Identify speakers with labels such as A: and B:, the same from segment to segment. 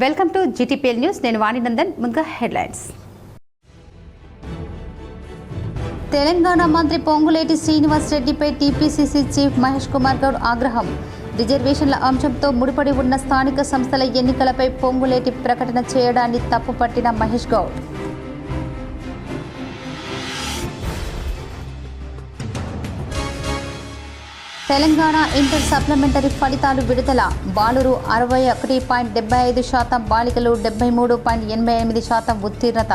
A: Welcome to GTPL news. నేను వాణినందన్. ముందుగా headlines. Telangana మంత్రి పొంగులేటి శ్రీనివాస్ రెడ్డిపై టీపీసీసీ చీఫ్ మహేష్ కుమార్ గౌడ్ ఆగ్రహం. రిజర్వేషన్ల అంశంతో ముడిపడి ఉన్న స్థానిక సంస్థల ఎన్నికలపై పొంగులేటి ప్రకటన చేయడాన్ని తప్పుపట్టిన మహేష్ గౌడ్. తెలంగాణ ఇంటర్ సప్లిమెంటరీ ఫలితాలు విడుదల. బాలురు 61.75%, బాలికలు 73.88% ఉత్తీర్ణత.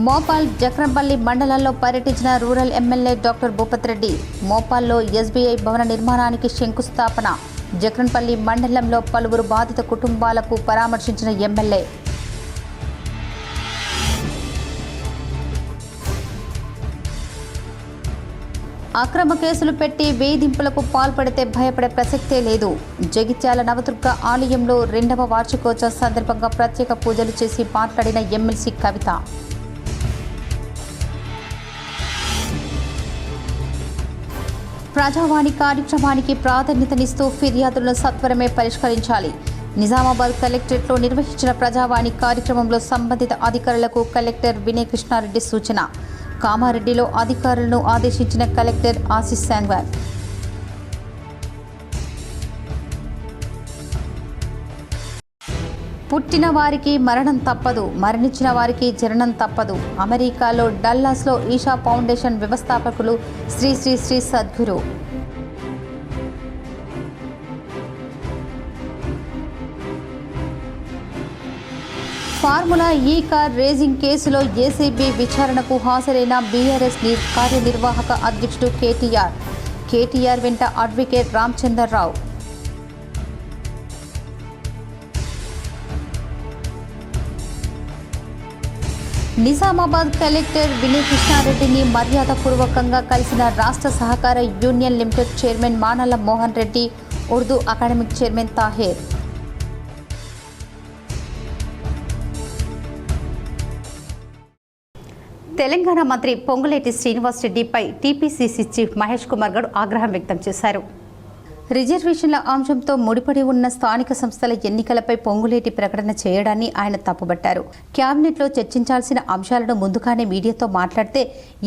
A: మోపాల్ జక్రంపల్లి మండలాల్లో పర్యటించిన rural MLA doctor Bhupat Reddy. మోపాల్లో SBI భవన నిర్మాణానికి శంకుస్థాపన. జక్రంపల్లి మండలంలో పలువురు బాధిత కుటుంబాలకు పరామర్శించిన ఎమ్మెల్యే. అక్రమ కేసులు పెట్టి వేధింపులకు పాల్పడితే భయపడే ప్రసక్తే లేదు. జగిత్యాల నవదుర్గ ఆలయంలో 2వ వార్షికోత్సవం సందర్భంగా ప్రత్యేక పూజలు చేసి మాట్లాడిన ఎమ్మెల్సీ కవిత. ప్రజావాణి కార్యక్రమానికి ప్రాధాన్యతనిస్తూ ఫిర్యాదులను సత్వరమే పరిష్కరించాలి. నిజామాబాద్ కలెక్టరేట్లో నిర్వహించిన ప్రజావాణి కార్యక్రమంలో సంబంధిత అధికారులకు కలెక్టర్ వినయ్ కృష్ణారెడ్డి సూచన. కామారెడ్డిలో అధికారులను ఆదేశించిన కలెక్టర్ ఆశీష్ సాంగ్వాల్. పుట్టిన వారికి మరణం తప్పదు, మరణించిన వారికి జననం తప్పదు. అమెరికాలో డల్లాస్లో ఈషా ఫౌండేషన్ వ్యవస్థాపకులు Shri Shri Shri Sadhguru. Formula E car racing కేసులో ఏసీబీ విచారణకు హాజరైన బీఆర్ఎస్ కార్యనిర్వాహక అధ్యక్షుడు కేటీఆర్ వెంట అడ్వకేట్ రామచంద్రరావు. నిజామాబాద్ కలెక్టర్ వినయ్ కృష్ణారెడ్డిని మర్యాదపూర్వకంగా కలిసిన రాష్ట్ర సహకార union limited chairman మానల Mohan Reddy, Urdu academic chairman Taher. Telangana మంత్రి పొంగులేటి శ్రీనివాస్ రెడ్డిపై టీపీసీసీ చీఫ్ మహేష్ కుమార్ గౌడ్ ఆగ్రహం వ్యక్తం చేశారు. రిజర్వేషన్ల అంశంతో ముడిపడి ఉన్న స్థానిక సంస్థల ఎన్నికలపై పొంగులేటి ప్రకటన చేయడాన్ని ఆయన తప్పుబట్టారు. క్యాబినెట్లో చర్చించాల్సిన అంశాలను ముందుగానే మీడియాతో మాట్లాడితే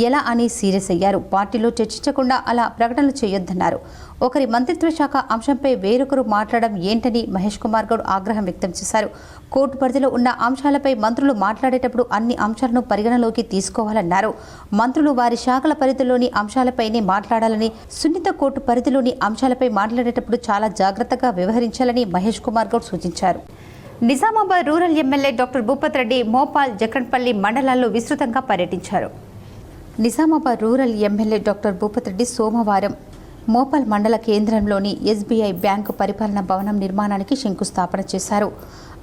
A: ఎలా అని సీరియస్ అయ్యారు. పార్టీలో చర్చించకుండా అలా ప్రకటనలు చేయొద్దన్నారు. ఒకరి మంత్రిత్వ శాఖ అంశంపై వేరొకరు మాట్లాడడం ఏంటని మహేష్ కుమార్ గౌడ్ ఆగ్రహం వ్యక్తం చేశారు. కోర్టు పరిధిలో ఉన్న అంశాలపై మంత్రులు మాట్లాడేటప్పుడు అన్ని అంశాలను పరిగణలోకి తీసుకోవాలన్నారు. మంత్రులు వారి శాఖల పరిధిలోని అంశాలపైనే మాట్లాడాలని, సున్నిత కోర్టు పరిధిలోని అంశాలపై మాట్లాడేటప్పుడు చాలా జాగ్రత్తగా వ్యవహరించాలని మహేష్ కుమార్ గౌడ్ సూచించారు. Nizamabad rural MLA doctor Bhupat Reddy Mopal Jakrampalli మండలాల్లో విస్తృతంగా పర్యటించారు. Nizamabad rural MLA doctor Bhupat Reddy సోమవారం మోపాల్ మండల కేంద్రంలోని SBI బ్యాంకు పరిపాలనా భవనం నిర్మాణానికి శంకుస్థాపన చేశారు.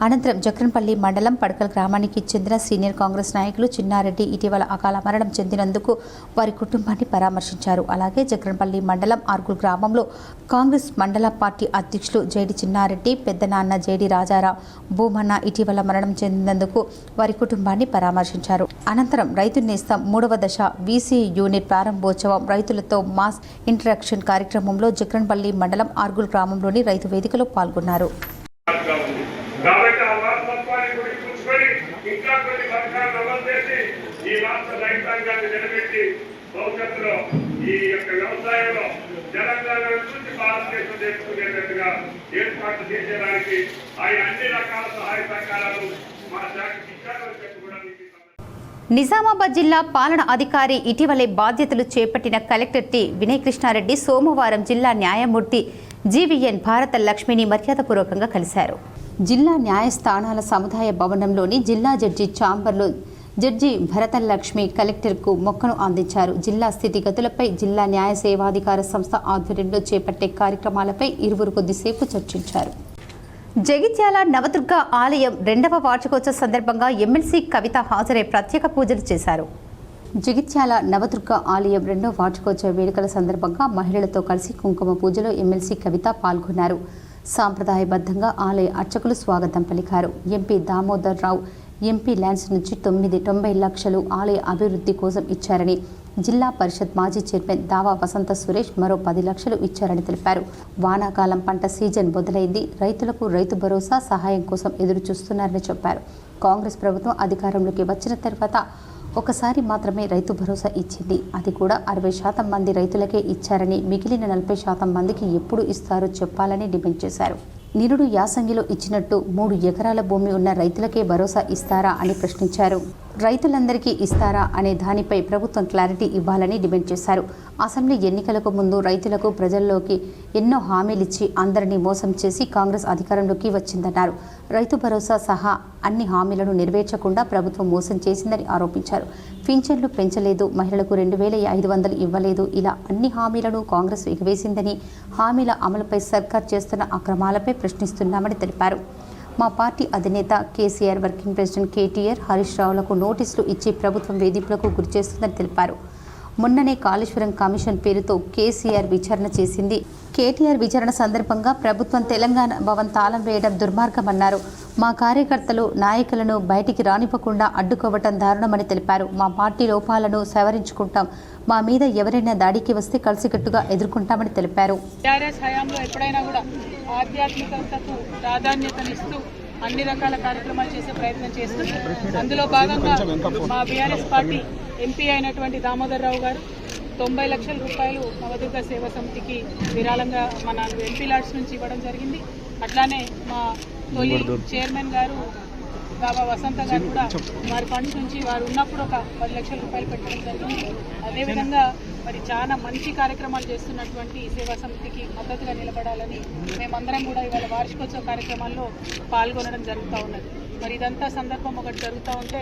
A: అనంతరం జక్రంపల్లి మండలం పడకల్ గ్రామానికి చెందిన సీనియర్ కాంగ్రెస్ నాయకులు చిన్నారెడ్డి ఇటీవల అకాల మరణం చెందినందుకు వారి కుటుంబాన్ని పరామర్శించారు. అలాగే జక్రంపల్లి మండలం ఆర్గుల్ గ్రామంలో కాంగ్రెస్ మండల పార్టీ అధ్యక్షులు జేడి చిన్నారెడ్డి పెద్దనాన్న జేడి రాజారావు భూమన్న ఇటీవల మరణం చెందినందుకు వారి కుటుంబాన్ని పరామర్శించారు. అనంతరం రైతు నేస్తం 3వ దశ VC యూనిట్ ప్రారంభోత్సవం రైతులతో మాస్ ఇంటరాక్షన్ కార్యక్రమంలో జక్రంపల్లి మండలం ఆర్గుల్ గ్రామంలోని రైతు వేదికలో పాల్గొన్నారు.
B: కాబట్టి ఆ వారసత్వాన్ని గుర్తుంచుకొని ఇంకా కొన్ని పథకాలను అమలు చేసి ఈ రాష్ట్ర రైతాంగాన్ని నిలబెట్టి భవిష్యత్తులో ఈ యొక్క వ్యవసాయంలో తెలంగాణ నుంచి భారతదేశం చేసుకునేటట్టుగా ఏర్పాట్లు చేసేదానికి ఆయన అన్ని రకాల సహాయ సహకారాలు మా శాఖకి ఇచ్చారని చెప్పి కూడా.
A: నిజామాబాద్ జిల్లా పాలన అధికారి ఇటీవలే బాధ్యతలు చేపట్టిన కలెక్టర్ టి వినయ్ కృష్ణారెడ్డి సోమవారం జిల్లా న్యాయమూర్తి GVN భారత లక్ష్మిని మర్యాదపూర్వకంగా కలిశారు. జిల్లా న్యాయస్థానాల సముదాయ భవనంలోని జిల్లా జడ్జి ఛాంబర్లో జడ్జి భరతలక్ష్మి కలెక్టర్కు మొక్కను అందించారు. జిల్లా స్థితిగతులపై జిల్లా న్యాయ సేవాధికార సంస్థ ఆధ్వర్యంలో చేపట్టే కార్యక్రమాలపై ఇరువురు కొద్దిసేపు చర్చించారు. జగిత్యాల నవదుర్గ ఆలయం 2వ వార్షికోత్సవ సందర్భంగా ఎమ్మెల్సీ కవిత హాజరై ప్రత్యేక పూజలు చేశారు. జగిత్యాల నవదుర్గ ఆలయం 2వ వార్షికోత్సవ వేడుకల సందర్భంగా మహిళలతో కలిసి కుంకుమ పూజలో ఎమ్మెల్సీ కవిత పాల్గొన్నారు. సాంప్రదాయబద్ధంగా ఆలయ అర్చకులు స్వాగతం పలికారు. ఎంపీ దామోదర్ రావు ఎంపీ ల్యాండ్స్ నుంచి 90 లక్షలు ఆలయ అభివృద్ధి కోసం ఇచ్చారని జిల్లా పరిషత్ మాజీ చైర్మన్ దావా వసంత సురేష్ మరో 10 లక్షలు ఇచ్చారని తెలిపారు. వానాకాలం పంట సీజన్ మొదలైంది. రైతులకు రైతు భరోసా సహాయం కోసం ఎదురు చూస్తున్నారని చెప్పారు. కాంగ్రెస్ ప్రభుత్వం అధికారంలోకి వచ్చిన తర్వాత ఒకసారి మాత్రమే రైతు భరోసా ఇచ్చింది. అది కూడా 60% మంది రైతులకే ఇచ్చారని, మిగిలిన 40% మందికి ఎప్పుడు ఇస్తారో చెప్పాలని డిమాండ్ చేశారు. నిరుడు యాసంగిలో ఇచ్చినట్టు 3 ఎకరాల భూమి ఉన్న రైతులకే భరోసా ఇస్తారా అని ప్రశ్నించారు. రైతులందరికీ ఇస్తారా అనే దానిపై ప్రభుత్వం క్లారిటీ ఇవ్వాలని డిమాండ్ చేశారు. అసెంబ్లీ ఎన్నికలకు ముందు రైతులకు ప్రజల్లోకి ఎన్నో హామీలిచ్చి అందరినీ మోసం చేసి కాంగ్రెస్ అధికారంలోకి వచ్చిందన్నారు. రైతు భరోసా సహా అన్ని హామీలను నెరవేర్చకుండా ప్రభుత్వం మోసం చేసిందని ఆరోపించారు. పింఛన్లు పెంచలేదు, మహిళలకు 2500 ఇవ్వలేదు, ఇలా అన్ని హామీలను కాంగ్రెస్ ఎగవేసిందని, హామీల అమలుపై సర్కార్ చేస్తున్న అక్రమాలపై ప్రశ్నిస్తున్నామని తెలిపారు. మా పార్టీ అధినేత కేసీఆర్, వర్కింగ్ ప్రెసిడెంట్ కేటీఆర్, హరీష్ రావులకు నోటీసులు ఇచ్చి ప్రభుత్వం వేధింపులకు గురిచేస్తుందని తెలిపారు. మొన్ననే కాళేశ్వరం కమిషన్ పేరుతో కేసీఆర్ విచారణ చేసింది. కేటీఆర్ విచారణ సందర్భంగా ప్రభుత్వం తెలంగాణ భవన్ తాళం వేయడం దుర్మార్గమన్నారు. మా కార్యకర్తలు, నాయకులను బయటికి రానివ్వకుండా అడ్డుకోవటం దారుణమని తెలిపారు. మా పార్టీ లోపాలను సవరించుకుంటాం. మా మీద ఎవరైనా దాడికి వస్తే కలిసికట్టుగా ఎదుర్కొంటామని తెలిపారు.
C: టీఆర్ఎస్ హయాంలో ఎప్పుడైనా కూడా ఆధ్యాత్మికతకు ప్రాధాన్యతనిస్తూ అన్ని రకాల కార్యక్రమాలు చేసే ప్రయత్నం చేస్తూ అందులో భాగంగా మా బీఆర్ఎస్ పార్టీ ఎంపీ అయినటువంటి దామోదర్ రావు గారు 90 లక్షల రూపాయలు నవదుర్గ సేవా సమితికి విరాళంగా మన ఎంపీ లాడ్స్ నుంచి ఇవ్వడం జరిగింది. అట్లానే మా తొలి చైర్మన్ గారు దావా వసంత గారు కూడా వారి ఫండ్స్ నుంచి వారు ఉన్నప్పుడు ఒక 10 లక్షల రూపాయలు పెట్టడం జరిగింది. అదేవిధంగా మరి చాలా మంచి కార్యక్రమాలు చేస్తున్నటువంటి సేవా సమితికి మద్దతుగా నిలబడాలని మేమందరం కూడా ఇవాళ వార్షికోత్సవ కార్యక్రమాల్లో పాల్గొనడం జరుగుతూ ఉన్నది. మరి ఇదంతా సందర్భం ఒకటి జరుగుతూ ఉంటే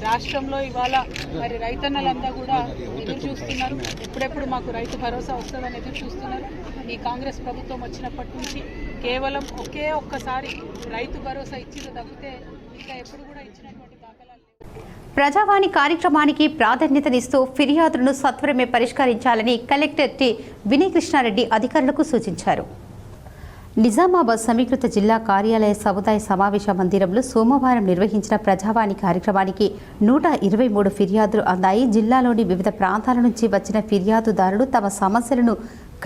C: రాష్ట్రంలో ఇవాళ మరి రైతన్నలంతా కూడా ఎదురు చూస్తున్నారు. ఎప్పుడెప్పుడు మాకు రైతు భరోసా వస్తుందని ఎదురు చూస్తున్నారు. ఈ కాంగ్రెస్ ప్రభుత్వం వచ్చినప్పటి నుంచి కేవలం ఒక్కసారి రైతు భరోసా ఇచ్చింది తప్పితే ఇంకా ఎప్పుడు కూడా ఇచ్చినటువంటి దాఖలాలు లేవు.
A: ప్రజావాణి కార్యక్రమానికి ప్రాధాన్యతనిస్తూ ఫిర్యాదులను సత్వరమే పరిష్కరించాలని కలెక్టర్ టి వినయ్ కృష్ణారెడ్డి అధికారులకు సూచించారు. నిజామాబాద్ సమీకృత జిల్లా కార్యాలయ సముదాయ సమావేశ మందిరంలో సోమవారం నిర్వహించిన ప్రజావాణి కార్యక్రమానికి 123 ఫిర్యాదులు అందాయి. జిల్లాలోని వివిధ ప్రాంతాల నుంచి వచ్చిన ఫిర్యాదుదారులు తమ సమస్యలను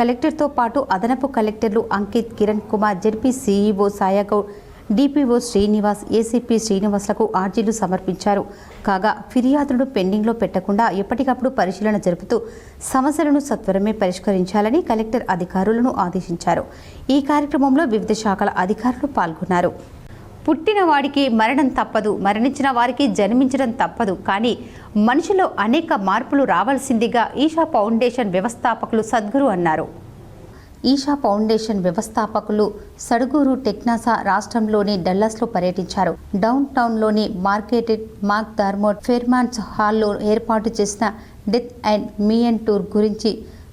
A: కలెక్టర్తో పాటు అదనపు కలెక్టర్లు Ankit, Kiran Kumar, ZP CEO Sayagoud, DPO Srinivas, ACP శ్రీనివాస్లకు ఆర్జీలు సమర్పించారు. కాగా ఫిర్యాదులను పెండింగ్లో పెట్టకుండా ఎప్పటికప్పుడు పరిశీలన జరుపుతూ సమస్యలను సత్వరమే పరిష్కరించాలని కలెక్టర్ అధికారులను ఆదేశించారు. ఈ కార్యక్రమంలో వివిధ శాఖల అధికారులు పాల్గొన్నారు. పుట్టిన వాడికి మరణం తప్పదు, మరణించిన వారికి జన్మించడం తప్పదు. కానీ మనిషిలో అనేక మార్పులు రావాల్సిందిగా ఈషా ఫౌండేషన్ వ్యవస్థాపకులు సద్గురు అన్నారు. ఈషా ఫౌండేషన్ వ్యవస్థాపకులు సడుగూరు టెక్నాసా రాష్ట్రంలోని డల్లాస్లో పర్యటించారు. డౌన్ టౌన్లోని మార్కెటెడ్ మార్క్ డార్మోట్ ఫెర్మాన్స్ హాల్లో ఏర్పాటు చేసిన డెత్ అండ్ మీయన్ టూర్ గురించి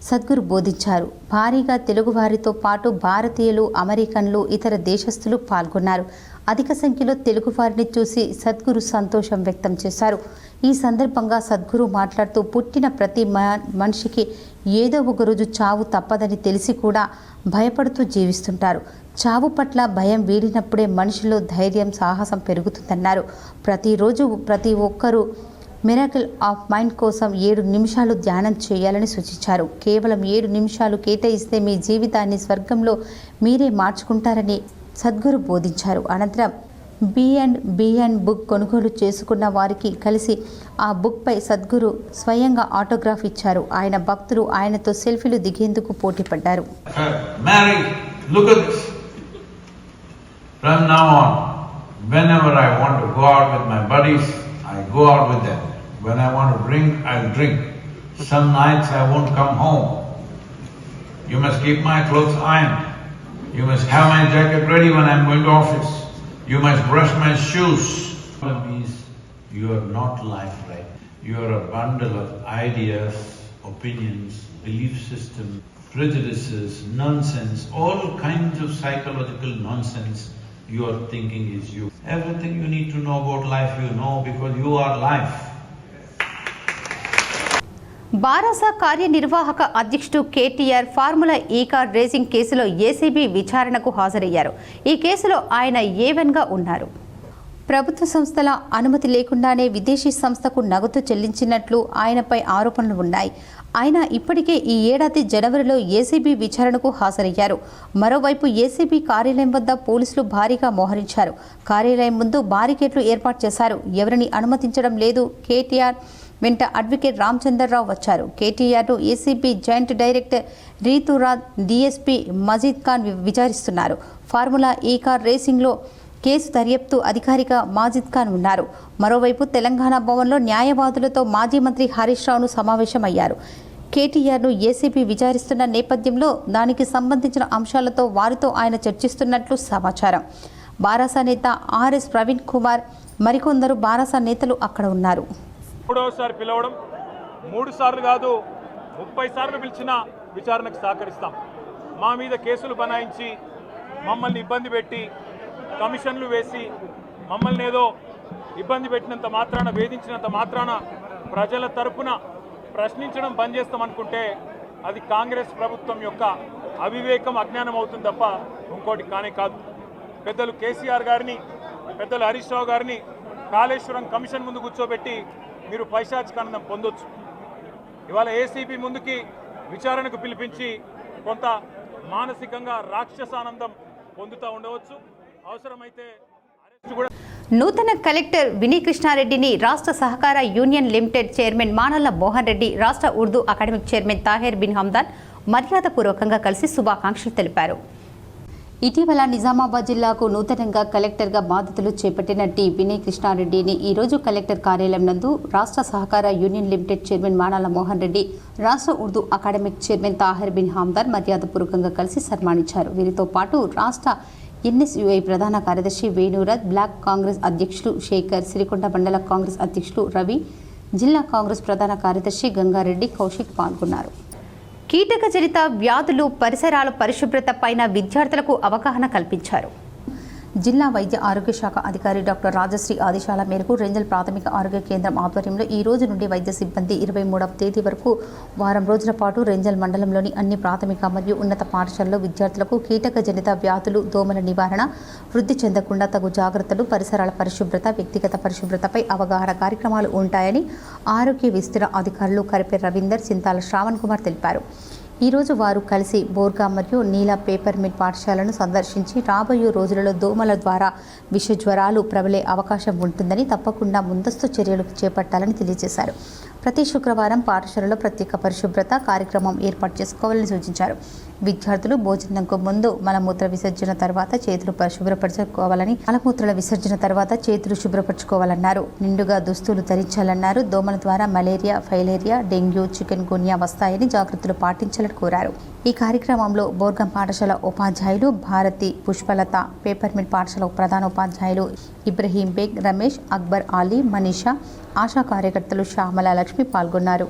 A: సద్గురు బోధించారు. భారీగా తెలుగువారితో పాటు భారతీయులు, అమెరికన్లు, ఇతర దేశస్థులు పాల్గొన్నారు. అధిక సంఖ్యలో తెలుగువారిని చూసి సద్గురు సంతోషం వ్యక్తం చేశారు. ఈ సందర్భంగా సద్గురు మాట్లాడుతూ పుట్టిన ప్రతి మనిషికి ఏదో ఒక రోజు చావు తప్పదని తెలిసి కూడా భయపడుతూ జీవిస్తుంటారు. చావు పట్ల భయం వీడినప్పుడే మనిషిలో ధైర్యం, సాహసం పెరుగుతుందన్నారు. ప్రతిరోజు ప్రతి ఒక్కరూ మిరాకిల్ ఆఫ్ మైండ్ కోసం 7 నిమిషాలు ధ్యానం చేయాలని సూచించారు. కేవలం 7 నిమిషాలు కేటాయిస్తే మీ జీవితాన్ని స్వర్గంలో మీరే మార్చుకుంటారని సద్గురు బోధించారు. అనంతరం B&B బుక్ కొనుగోలు చేసుకున్న వారికి కలిసి ఆ బుక్పై సద్గురు స్వయంగా ఆటోగ్రాఫ్ ఇచ్చారు. ఆయన భక్తులు ఆయనతో సెల్ఫీలు దిగేందుకు పోటీ పడ్డారు.
D: Whenever I want to go out with my buddies, I go out with them. When I want to drink, I'll drink. Some nights I won't come home. You must keep my clothes ironed. You must have my jacket ready when I'm going to office. You must brush my shoes. That means you are not life, right? You are a bundle of ideas, opinions, belief systems, prejudices, nonsense, all kinds of psychological nonsense. You are thinking is you. Everything you need to know about life you know because you are life.
A: బారాసా కార్యనిర్వాహక అధ్యక్షుడు KTR formula E car racing కేసులో ACB విచారణకు హాజరయ్యారు. ఈ కేసులో ఆయన A1గా ఉన్నారు. ప్రభుత్వ సంస్థల అనుమతి లేకుండానే విదేశీ సంస్థకు నగదు చెల్లించినట్లు ఆయనపై ఆరోపణలు ఉన్నాయి. ఆయన ఇప్పటికే ఈ ఏడాది జనవరిలో ఏసీబీ విచారణకు హాజరయ్యారు. మరోవైపు ఏసీబీ కార్యాలయం వద్ద పోలీసులు భారీగా మోహరించారు. కార్యాలయం ముందు బారికేడ్లు ఏర్పాటు చేశారు. ఎవరిని అనుమతించడం లేదు. కేటీఆర్ వెంట అడ్వకేట్ రామచంద్రరావు వచ్చారు. కేటీఆర్ను ACB joint director Rituraj, DSP Majid Khan విచారిస్తున్నారు. ఫార్ములా ఈ కార్ రేసింగ్లో కేసు దర్యాప్తు అధికారిగా మాజిద్ ఖాన్ ఉన్నారు. మరోవైపు తెలంగాణ భవన్లో న్యాయవాదులతో మాజీ మంత్రి హరీష్ రావును సమావేశమయ్యారు. కేటీఆర్ను ఏసీబీ విచారిస్తున్న నేపథ్యంలో దానికి సంబంధించిన అంశాలతో వారితో ఆయన చర్చిస్తున్నట్లు సమాచారం. బారాసా నేత ఆర్ఎస్ ప్రవీణ్ కుమార్, మరికొందరు బారాసా నేతలు అక్కడ ఉన్నారు.
E: మూడవసారి పిలవడం, 3 సార్లు కాదు 30 సార్లు పిలిచినా విచారణకు సహకరిస్తాం. మా మీద కేసులు బనాయించి మమ్మల్ని ఇబ్బంది పెట్టి కమిషన్లు వేసి మమ్మల్ని ఏదో ఇబ్బంది పెట్టినంత మాత్రాన, వేధించినంత మాత్రాన ప్రజల తరపున ప్రశ్నించడం బంద్ చేస్తామనుకుంటే అది కాంగ్రెస్ ప్రభుత్వం యొక్క అవివేకం, అజ్ఞానం అవుతుంది తప్ప ఇంకోటి కానే కాదు. పెద్దలు కేసీఆర్ గారిని, పెద్దలు హరీష్ రావు గారిని కాళేశ్వరం కమిషన్ ముందు కూర్చోబెట్టి మీరు పైశాచికానందం పొందొచ్చు. ఇవాళ ఏసీబీ ముందుకి విచారణకు పిలిపించి కొంత మానసికంగా రాక్షసానందం పొందుతూ ఉండవచ్చు. అవసరమైతే అరెస్టు కూడా.
A: నూతన కలెక్టర్ వినయ్ కృష్ణారెడ్డిని రాష్ట్ర సహకార union limited chairman Manalla Mohan Reddy, రాష్ట్ర ఉర్దూ అకాడమిక్ చైర్మన్ తాహెర్ బిన్ హమ్దాన్ మర్యాదపూర్వకంగా కలిసి శుభాకాంక్షలు తెలిపారు. ఇటీవల నిజామాబాద్ జిల్లాకు నూతనంగా కలెక్టర్గా బాధ్యతలు చేపట్టిన వినయ్ కృష్ణారెడ్డిని ఈరోజు కలెక్టర్ కార్యాలయం నందు రాష్ట్ర సహకార union limited chairman Manalla Mohan Reddy, రాష్ట్ర ఉర్దూ అకాడమిక్ చైర్మన్ తాహెర్ బిన్ హమ్దాన్ మర్యాదపూర్వకంగా కలిసి సన్మానించారు. వీరితో పాటు రాష్ట్ర ఎన్ఎస్యుఐ ప్రధాన కార్యదర్శి వేణురాజ్, బ్లాక్ కాంగ్రెస్ అధ్యక్షులు శేఖర్, సిరికొండ మండల కాంగ్రెస్ అధ్యక్షులు రవి, జిల్లా కాంగ్రెస్ ప్రధాన కార్యదర్శి గంగారెడ్డి, కౌశిక్ పాల్గొన్నారు. కీటకజనిత వ్యాధులు, పరిసరాల పరిశుభ్రత పైన విద్యార్థులకు అవగాహన కల్పించారు. జిల్లా వైద్య ఆరోగ్య శాఖ అధికారి డాక్టర్ రాజశ్రీ ఆదేశాల మేరకు రెంజల్ ప్రాథమిక ఆరోగ్య కేంద్రం ఆధ్వర్యంలో ఈ రోజు నుండి వైద్య సిబ్బంది 23వ తేదీ వరకు వారం రోజుల పాటు రెంజల్ మండలంలోని అన్ని ప్రాథమిక మరియు ఉన్నత పాఠశాలలో విద్యార్థులకు కీటకజనిత వ్యాధులు, దోమల నివారణ, వృద్ధి చెందకుండా తగు జాగ్రత్తలు, పరిసరాల పరిశుభ్రత, వ్యక్తిగత పరిశుభ్రతపై అవగాహన కార్యక్రమాలు ఉంటాయని ఆరోగ్య విస్తరణ అధికారులు కరిపే రవీందర్, చింతాల శ్రావణ్ కుమార్ తెలిపారు. ఈరోజు వారు కలిసి బోర్గా మరియు నీలా పేపర్మిట్ పాఠశాలను సందర్శించి రాబోయే రోజులలో దోమల ద్వారా విష జ్వరాలు ప్రబలే అవకాశం ఉంటుందని, తప్పకుండా ముందస్తు చర్యలు చేపట్టాలని తెలియజేశారు. ప్రతి శుక్రవారం పాఠశాలలో ప్రత్యేక పరిశుభ్రత కార్యక్రమం ఏర్పాటు చేసుకోవాలని సూచించారు. విద్యార్థులు భోజనంకు ముందు మలమూత్ర విసర్జన తర్వాత చేతులు శుభ్రపరచుకోవాలని, మలమూత్రాల విసర్జన తర్వాత చేతులు శుభ్రపరచుకోవాలన్నారు. నిండుగా దుస్తులు ధరించాలన్నారు. దోమల ద్వారా మలేరియా, ఫైలేరియా, డెంగ్యూ, చికెన్ గున్యా వస్తాయని జాగ్రత్తలు పాటించాలని కోరారు. ఈ కార్యక్రమంలో బోర్గం పాఠశాల ఉపాధ్యాయులు భారతి, పుష్పలత, పేపర్మిట్ పాఠశాల ప్రధాన ఉపాధ్యాయులు ఇబ్రహీం బేగ్, రమేష్, అక్బర్ అలీ, మనీషా, ఆశా కార్యకర్తలు శ్యామల, లక్ష్మి పాల్గొన్నారు.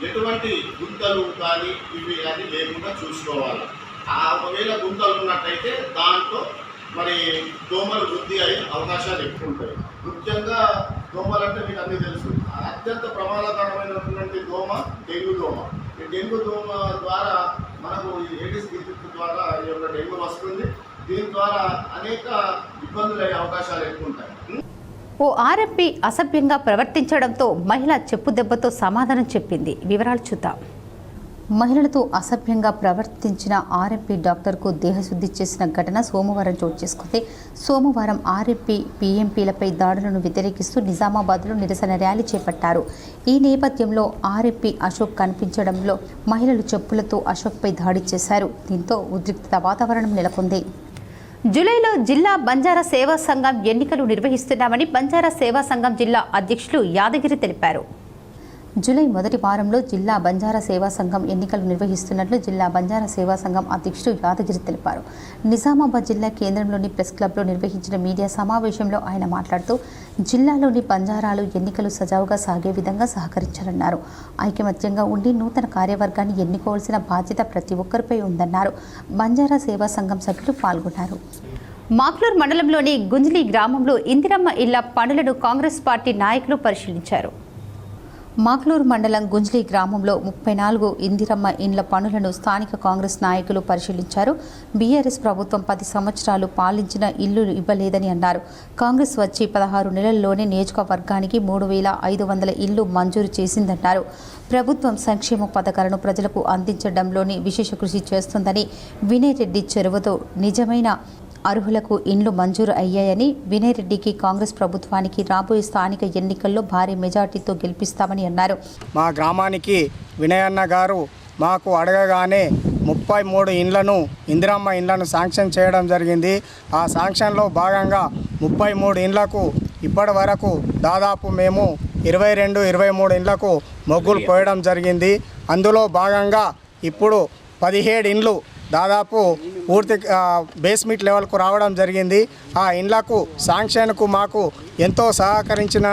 F: ఎటువంటి గుంతలు కానీ ఇవి కానీ లేకుండా చూసుకోవాలి. ఒకవేళ గుంతలు ఉన్నట్టయితే దాంట్లో మరి దోమలు వృద్ధి అయ్యే అవకాశాలు ఎక్కువ ఉంటాయి. ముఖ్యంగా దోమలు అంటే మీకు అన్నీ తెలుసు, అత్యంత ప్రమాదకరమైనటువంటి దోమ డెంగ్యూ దోమ. ఈ డెంగ్యూ దోమ ద్వారా మనకు ఏడిస్ డిసీజ్ ద్వారా ఈ యొక్క డెంగ్యూ వస్తుంది. దీని ద్వారా అనేక ఇబ్బందులు అయ్యే అవకాశాలు ఎక్కువ ఉంటాయి.
A: ఓ ఆర్ఎంపీ అసభ్యంగా ప్రవర్తించడంతో మహిళ చెప్పుదెబ్బతో సమాధానం చెప్పింది. వివరాలు చూద్దాం. మహిళలతో అసభ్యంగా ప్రవర్తించిన ఆర్ఎంపీ డాక్టర్కు దేహశుద్ధి చేసిన ఘటన సోమవారం చోటు చేసుకుంది. సోమవారం ఆర్ఎంపీ, పీఎంపీలపై దాడులను వ్యతిరేకిస్తూ నిజామాబాద్లో నిరసన ర్యాలీ చేపట్టారు. ఈ నేపథ్యంలో ఆర్ఎంపీ అశోక్ కనిపించడంలో మహిళలు చెప్పులతో అశోక్పై దాడి చేశారు. దీంతో ఉద్రిక్తత వాతావరణం నెలకొంది. జూలైలో జిల్లా బంజారా సేవా సంఘం ఎన్నికలు నిర్వహిస్తున్నామని బంజారా సేవా సంఘం జిల్లా అధ్యక్షులు యాదగిరి తెలిపారు. జూలై మొదటి వారంలో జిల్లా బంజారా సేవా సంఘం ఎన్నికలు నిర్వహిస్తున్నట్లు జిల్లా బంజారా సేవా సంఘం అధ్యక్షుడు యాదగిరి తెలిపారు. నిజామాబాద్ జిల్లా కేంద్రంలోని ప్రెస్ క్లబ్లో నిర్వహించిన మీడియా సమావేశంలో ఆయన మాట్లాడుతూ జిల్లాలోని బంజారాలు ఎన్నికలు సజావుగా సాగే విధంగా సహకరించాలన్నారు. ఐకమత్యంగా ఉండి నూతన కార్యవర్గాన్ని ఎన్నుకోవాల్సిన బాధ్యత ప్రతి ఒక్కరిపై ఉందన్నారు. బంజారా సేవా సంఘం సభ్యులు పాల్గొన్నారు. మాక్లూర్ మండలంలోని గుంజ్లీ గ్రామంలో ఇందిరమ్మ ఇళ్ల పనులను కాంగ్రెస్ పార్టీ నాయకులు పరిశీలించారు. మాక్లూరు మండలం గుంజ్లీ గ్రామంలో 34 ఇందిరమ్మ ఇండ్ల పనులను స్థానిక కాంగ్రెస్ నాయకులు పరిశీలించారు. బీఆర్ఎస్ ప్రభుత్వం 10 సంవత్సరాలు పాలించిన ఇల్లు ఇవ్వలేదని అన్నారు. కాంగ్రెస్ వచ్చి 16 నెలల్లోనే నియోజకవర్గానికి 3500 ఇల్లు మంజూరు చేసిందన్నారు. ప్రభుత్వం సంక్షేమ పథకాలను ప్రజలకు అందించడంలోని విశేష కృషి చేస్తుందని, వినయ్ రెడ్డి చెరువుతో నిజమైన అర్హులకు ఇండ్లు మంజూరు అయ్యాయని, వినయ్ రెడ్డికి కాంగ్రెస్ ప్రభుత్వానికి రాబోయే స్థానిక ఎన్నికల్లో భారీ మెజార్టీతో గెలిపిస్తామని అన్నారు.
G: మా గ్రామానికి వినయన్న గారు మాకు అడగగానే 33 ఇండ్లను ఇందిరమ్మ ఇండ్లను శాంక్షన్ చేయడం జరిగింది. ఆ శాంక్షన్లో భాగంగా 33 ఇండ్లకు ఇప్పటి వరకు దాదాపు మేము 22-23 ఇండ్లకు మొగ్గులు పోయడం జరిగింది. అందులో భాగంగా ఇప్పుడు 17 ఇండ్లు దాదాపు పూర్తి బేస్మెంట్ లెవెల్కు రావడం జరిగింది. ఆ ఇండ్లకు శాంక్షన్కు మాకు ఎంతో సహకరించిన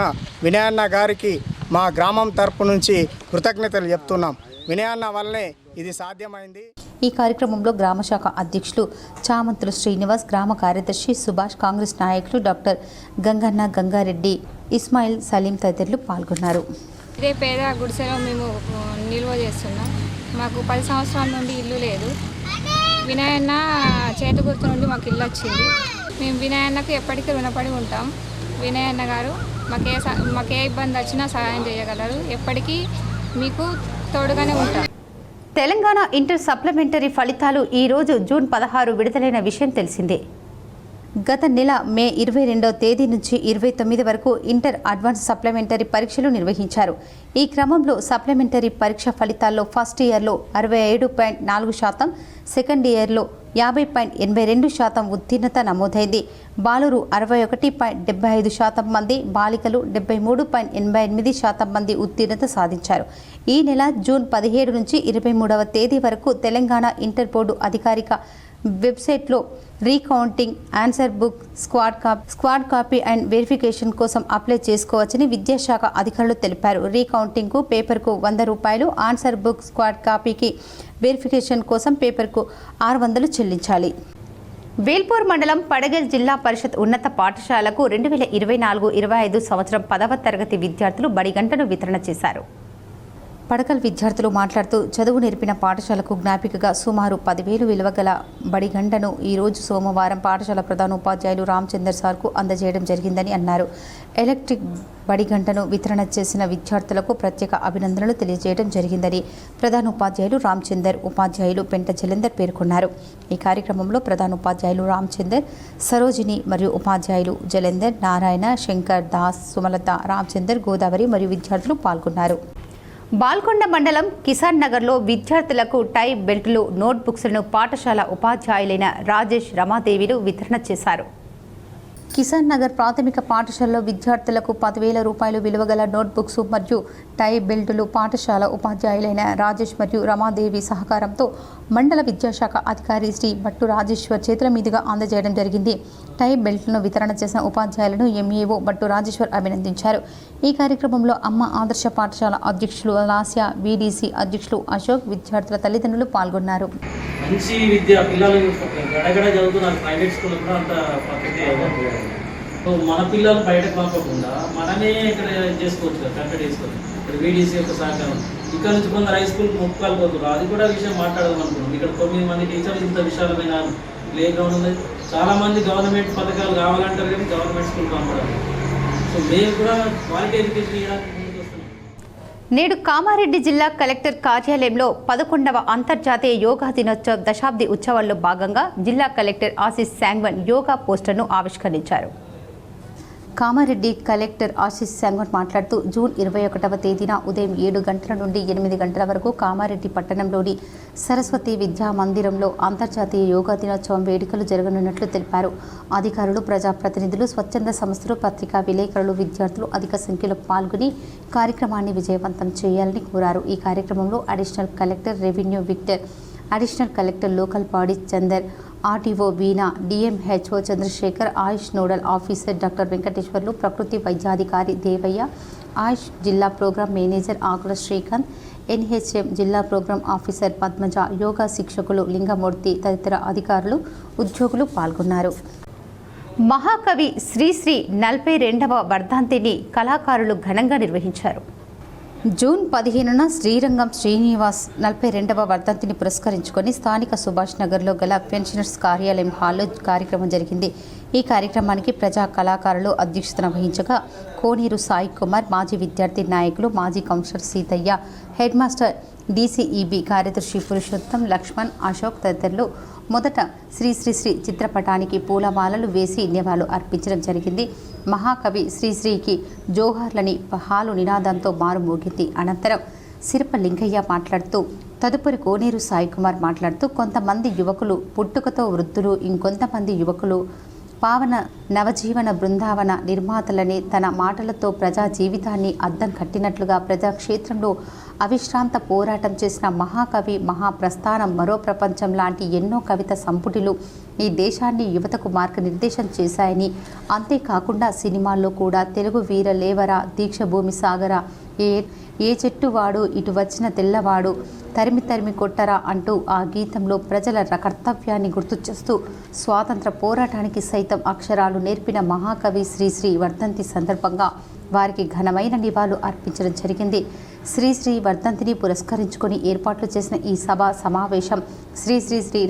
G: వినయన్న గారికి మా గ్రామం తరపు నుంచి కృతజ్ఞతలు చెప్తున్నాం. వినయన్న వల్లనే ఇది సాధ్యమైంది.
A: ఈ కార్యక్రమంలో గ్రామశాఖ అధ్యక్షులు చామంతుల శ్రీనివాస్, గ్రామ కార్యదర్శి సుభాష్, కాంగ్రెస్ నాయకులు డాక్టర్ గంగన్న, గంగారెడ్డి, ఇస్మాయిల్, సలీం తదితరులు పాల్గొన్నారు.
H: ఇదే పేద గుడిసెలో మేము నిల్వ చేస్తున్నాం. మాకు 10 సంవత్సరాల నుండి ఇల్లు లేదు. వినయన్న చేతి గుర్తు నుండి మాకు ఇల్లు వచ్చింది. మేము వినయన్నకు ఎప్పటికీ రుణపడి ఉంటాం. వినయన్న గారు మాకే ఇబ్బంది వచ్చినా సహాయం చేయగలరు. ఎప్పటికీ మీకు తోడుగానే ఉంటాం.
A: తెలంగాణ ఇంటర్ సప్లిమెంటరీ ఫలితాలు ఈరోజు జూన్ 16 విడుదలైన విషయం తెలిసిందే. గత నెల మే 22వ తేదీ నుంచి 29 వరకు ఇంటర్ అడ్వాన్స్ సప్లిమెంటరీ పరీక్షలు నిర్వహించారు. ఈ క్రమంలో సప్లిమెంటరీ పరీక్ష ఫలితాల్లో ఫస్ట్ ఇయర్లో 67.4%, సెకండ్ ఇయర్లో 50.82% ఉత్తీర్ణత నమోదైంది. బాలురు 61.75% మంది, బాలికలు 73.88% మంది ఉత్తీర్ణత సాధించారు. ఈ నెల జూన్ 17 నుంచి 23వ తేదీ వరకు తెలంగాణ ఇంటర్ బోర్డు అధికారిక వెబ్సైట్లో recounting, answer book, squad copy and verification కోసం అప్లై చేసుకోవచ్చని విద్యాశాఖ అధికారులు తెలిపారు. రీకౌంటింగ్కు పేపర్కు 100 రూపాయలు, ఆన్సర్ బుక్, స్క్వాడ్ కాపీకి వెరిఫికేషన్ కోసం పేపర్కు 600 చెల్లించాలి. వేల్పూర్ మండలం పడగల్ జిల్లా పరిషత్ ఉన్నత పాఠశాలకు 2024-25 సంవత్సరం 10వ తరగతి విద్యార్థులు బడిగంటను వితరణ చేశారు. పడకల్ విద్యార్థులు మాట్లాడుతూ చదువు నేర్పిన పాఠశాలకు జ్ఞాపికగా సుమారు 10,000 విలువ గల బడిగంటను ఈరోజు సోమవారం పాఠశాల ప్రధానోపాధ్యాయులు రామచందర్ సార్కు అందజేయడం జరిగిందని అన్నారు. ఎలక్ట్రిక్ బడిగంటను వితరణ చేసిన విద్యార్థులకు ప్రత్యేక అభినందనలు తెలియజేయడం జరిగిందని ప్రధానోపాధ్యాయులు రామచందర్, ఉపాధ్యాయులు పెంట జలంధర్ పేర్కొన్నారు. ఈ కార్యక్రమంలో ప్రధానోపాధ్యాయులు రామచందర్, సరోజిని మరియు ఉపాధ్యాయులు జలంధర్, నారాయణ, శంకర్, దాస్, సుమలత, రామచందర్, గోదావరి మరియు విద్యార్థులు పాల్గొన్నారు. బాల్కొండ మండలం కిసాన్ నగర్లో విద్యార్థులకు టై బెల్టులు, నోట్బుక్స్లను పాఠశాల ఉపాధ్యాయులైన రాజేష్, రమాదేవిలు వితరణ చేశారు. కిసాన్ నగర్ ప్రాథమిక పాఠశాలలో విద్యార్థులకు 10,000 రూపాయలు విలువగల నోట్బుక్స్ మరియు టై బెల్టులు పాఠశాల ఉపాధ్యాయులైన రాజేష్ మరియు రమాదేవి సహకారంతో మండల విద్యాశాఖ అధికారి శ్రీ భట్టు రాజేశ్వర్ చేతుల మీదుగా అందజేయడం జరిగింది. టై బెల్ట్లను వితరణ చేసిన ఉపాధ్యాయులను ఎంఈఓ భట్టు రాజేశ్వర్ అభినందించారు. ఈ కార్యక్రమంలో అమ్మ ఆదర్శ పాఠశాల అధ్యక్షులు లాస్య, వీడీసీ అధ్యక్షులు అశోక్, విద్యార్థుల తల్లిదండ్రులు పాల్గొన్నారు.
I: మంచి విద్య పిల్లలు గడగడ చదువుతున్నారు. ప్రైవేట్ స్కూల్ కూడా అంత పక్కకి సో మన పిల్లలు బయటకు పంపకుండా మనమే ఇక్కడ చేసుకోవచ్చు కదా, కట్టడి చేసుకోవచ్చు. ఇక్కడ వీడీసీ యొక్క సహకారం. ఇక్కడ నుంచి కొందరు హై స్కూల్కి ముక్కలు పోతున్నారు. అది కూడా విషయం మాట్లాడదాం అనుకున్నాం. ఇక్కడ 9 మంది టీచర్లు ఇంత విశాలమైన ప్లే గ్రౌండ్ ఉంది. చాలామంది గవర్నమెంట్ పథకాలు కావాలంటారు కానీ గవర్నమెంట్ స్కూల్ పంపడం. సో మేము కూడా క్వాలిటీ ఎడ్యుకేషన్ ఇవ్వడానికి ముందుకు వస్తున్నాం.
A: నేడు కామారెడ్డి జిల్లా కలెక్టర్ కార్యాలయంలో 11వ అంతర్జాతీయ యోగా దినోత్సవ దశాబ్ది ఉత్సవాల్లో భాగంగా జిల్లా కలెక్టర్ ఆశీష్ శాంగ్వన్ యోగా పోస్టర్ను ఆవిష్కరించారు. కామారెడ్డి కలెక్టర్ ఆశీష్ శాంగ్వన్ మాట్లాడుతూ జూన్ 21వ తేదీన ఉదయం 7 గంటల నుండి 8 గంటల వరకు కామారెడ్డి పట్టణంలోని సరస్వతి విద్యా మందిరంలో అంతర్జాతీయ యోగా దినోత్సవం వేడుకలు జరగనున్నట్లు తెలిపారు. అధికారులు, ప్రజాప్రతినిధులు, స్వచ్ఛంద సంస్థలు, పత్రికా విలేకరులు, విద్యార్థులు అధిక సంఖ్యలో పాల్గొని కార్యక్రమాన్ని విజయవంతం చేయాలని కోరారు. ఈ కార్యక్రమంలో additional collector revenue Victor, additional collector local body Chandar, RTO Veena, DMHO Chandrashekar, Ayush nodal officer doctor Venkateswarlu, ప్రకృతి వైద్యాధికారి దేవయ్య, ఆయుష్ జిల్లా programme manager Akula Srikanth, NHM జిల్లా ప్రోగ్రాం ఆఫీసర్ పద్మజ, యోగా శిక్షకులు లింగమూర్తి తదితర అధికారులు, ఉద్యోగులు పాల్గొన్నారు. మహాకవి శ్రీశ్రీ 42వ వర్ధంతిని కళాకారులు ఘనంగా నిర్వహించారు. జూన్ 15న శ్రీరంగం శ్రీనివాస్ 42వ వర్ధంతిని పురస్కరించుకొని స్థానిక సుభాష్ నగర్లో గల పెన్షనర్స్ కార్యాలయం హాల్లో కార్యక్రమం జరిగింది. ఈ కార్యక్రమానికి ప్రజా కళాకారులు అధ్యక్షతన వహించగా కోనేరు సాయి కుమార్, మాజీ విద్యార్థి నాయకులు, మాజీ councillor Sitaiah, head master DCEB కార్యదర్శి పురుషోత్తం, లక్ష్మణ్, అశోక్ తదితరులు మొదట శ్రీ శ్రీ శ్రీ చిత్రపటానికి పూలమాలలు వేసి నివాళులు అర్పించడం జరిగింది. మహాకవి శ్రీశ్రీకి జోహార్లని హాలు నినాదంతో మారుమోగింది. అనంతరం సిరప లింగయ్య మాట్లాడుతూ, తదుపరి కోనేరు సాయి కుమార్ మాట్లాడుతూ, కొంతమంది యువకులు పుట్టుకతో వృద్ధులు, ఇంకొంతమంది యువకులు పావన నవజీవన బృందావన నిర్మాతలని తన మాటలతో ప్రజా జీవితాన్ని అద్దం కట్టినట్లుగా ప్రజాక్షేత్రంలో అవిశ్రాంత పోరాటం చేసిన మహాకవి, మహాప్రస్థానం, మరో ప్రపంచం లాంటి ఎన్నో కవిత సంపుటిలు ఈ దేశాన్ని యువతకు మార్గనిర్దేశం చేశాయని, అంతేకాకుండా సినిమాల్లో కూడా తెలుగు వీర లేవరా, దీక్షభూమి సాగరా, ఏ చెట్టువాడు ఇటు వచ్చిన తెల్లవాడు, తరిమి తరిమి కొట్టరా అంటూ ఆ గీతంలో ప్రజల కర్తవ్యాన్ని గుర్తు చేస్తూ స్వాతంత్ర పోరాటానికి సైతం అక్షరాలు నేర్పిన మహాకవి శ్రీశ్రీ వర్ధంతి సందర్భంగా వారికి ఘనమైన నివాళులు అర్పించడం జరిగింది. శ్రీశ్రీ వర్ధంతిని పురస్కరించుకొని ఏర్పాట్లు చేసిన ఈ సమావేశం శ్రీ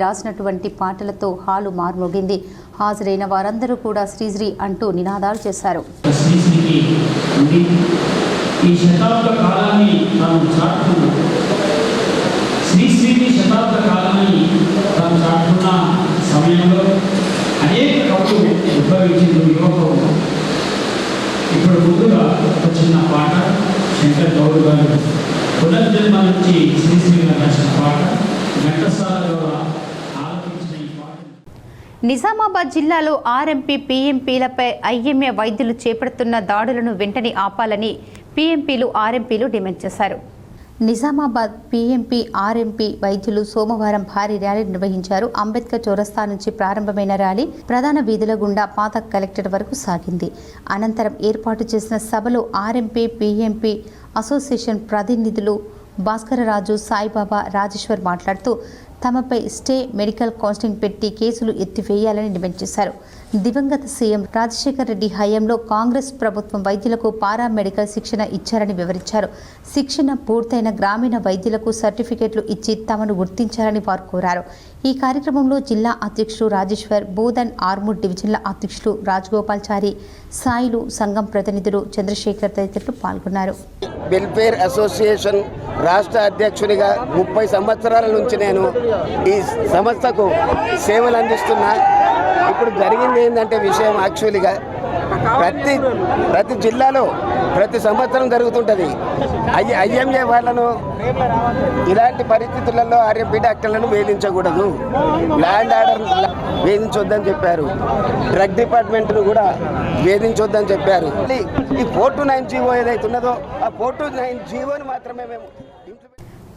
A: రాసినటువంటి పాటలతో హాలు మార్మోగింది. హాజరైన వారందరూ కూడా శ్రీశ్రీ అంటూ నినాదాలు చేశారు.
I: ఈ శతాబ్ద కాలాన్ని తాను చాటుకున్న శ్రీశ్రీని శతాబ్ద కాలాన్ని తాను చాటుకున్న సమయంలో అనేక కవులు ఉద్భవించిన యువకులు. ఇప్పుడు ముందుగా ఒక చిన్న పాట శంకర్ గౌడ్ గారు పునర్జన్మ నుంచి శ్రీశ్రీ గారు రాసిన పాట ఘంటసాల ఆలపించిన ఈ పాట.
A: నిజామాబాద్ జిల్లాలో ఆర్ఎంపీ, పీఎంపీలపై ఐఎంఏ వైద్యులు చేపడుతున్న దాడులను వెంటనే ఆపాలని పీఎంపీలు, ఆర్ఎంపీలు డిమాండ్ చేశారు. నిజామాబాద్ పీఎంపీ, ఆర్ఎంపీ వైద్యులు సోమవారం భారీ ర్యాలీ నిర్వహించారు. అంబేద్కర్ చౌరస్తా నుంచి ప్రారంభమైన ర్యాలీ ప్రధాన వీధుల గుండా పాత కలెక్టర్ వరకు సాగింది. అనంతరం ఏర్పాటు చేసిన సభలో ఆర్ఎంపీ, పీఎంపీ అసోసియేషన్ ప్రతినిధులు భాస్కరరాజు, సాయిబాబా, రాజేశ్వర్ మాట్లాడుతూ తమపై స్టే మెడికల్ కౌన్సిలింగ్ పెట్టి కేసులు ఎత్తివేయాలని డిమాండ్ చేశారు. దివంగత సీఎం రాజశేఖర్ రెడ్డి హయాంలో కాంగ్రెస్ ప్రభుత్వం వైద్యులకు పారామెడికల్ శిక్షణ ఇచ్చారని వివరించారు. శిక్షణ పూర్తయిన గ్రామీణ వైద్యులకు సర్టిఫికెట్లు ఇచ్చి తమను గుర్తించాలని వారు కోరారు. ఈ కార్యక్రమంలో జిల్లా అధ్యక్షుడు రాజేశ్వర్, బోధన్, ఆర్మూర్ డివిజన్ల అధ్యక్షులు రాజగోపాల్చారి, సాయిలు, సంఘం ప్రతినిధులు చంద్రశేఖర్ తదితరులు పాల్గొన్నారు.
J: వెల్ఫేర్ అసోసియేషన్ రాష్ట్ర అధ్యక్షుడిగా 30 సంవత్సరాల నుంచి నేను ఈ సంస్థకు సేవలు అందిస్తున్నా. ఇప్పుడు జరిగింది ఏంటంటే విషయం యాక్చువల్గా ప్రతి జిల్లాలో ప్రతి సంవత్సరం జరుగుతుంటుంది. ఐఎంఏ వాళ్ళను ఇలాంటి పరిస్థితులలో ఆర్ఎంపీ డాక్టర్లను వేధించకూడదు, ల్యాండ్ ఆర్డర్ వేధించొద్దని చెప్పారు, డ్రగ్ డిపార్ట్మెంట్ను కూడా వేధించొద్దని చెప్పారు. ఈ 429 జీవో ఏదైతే ఉన్నదో ఆ 429 జీవోని మాత్రమే మేము.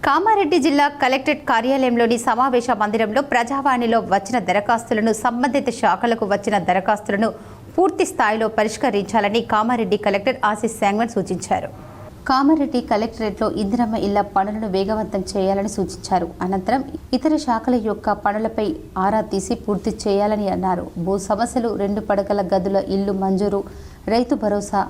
A: కామారెడ్డి జిల్లా కలెక్టరేట్ కార్యాలయంలోని సమావేశ మందిరంలో ప్రజావాణిలో వచ్చిన దరఖాస్తులను, సంబంధిత శాఖలకు వచ్చిన దరఖాస్తులను పూర్తి స్థాయిలో పరిష్కరించాలని కామారెడ్డి కలెక్టర్ ఆశీస్ శాంగ్మన్ సూచించారు. కామారెడ్డి కలెక్టరేట్లో ఇందిరమ్మ ఇళ్ల పనులను వేగవంతం చేయాలని సూచించారు. అనంతరం ఇతర శాఖల యొక్క పనులపై ఆరా తీసి పూర్తి చేయాలని అన్నారు. భూ సమస్యలు, 2 పడకల గదుల ఇల్లు మంజూరు, రైతు భరోసా,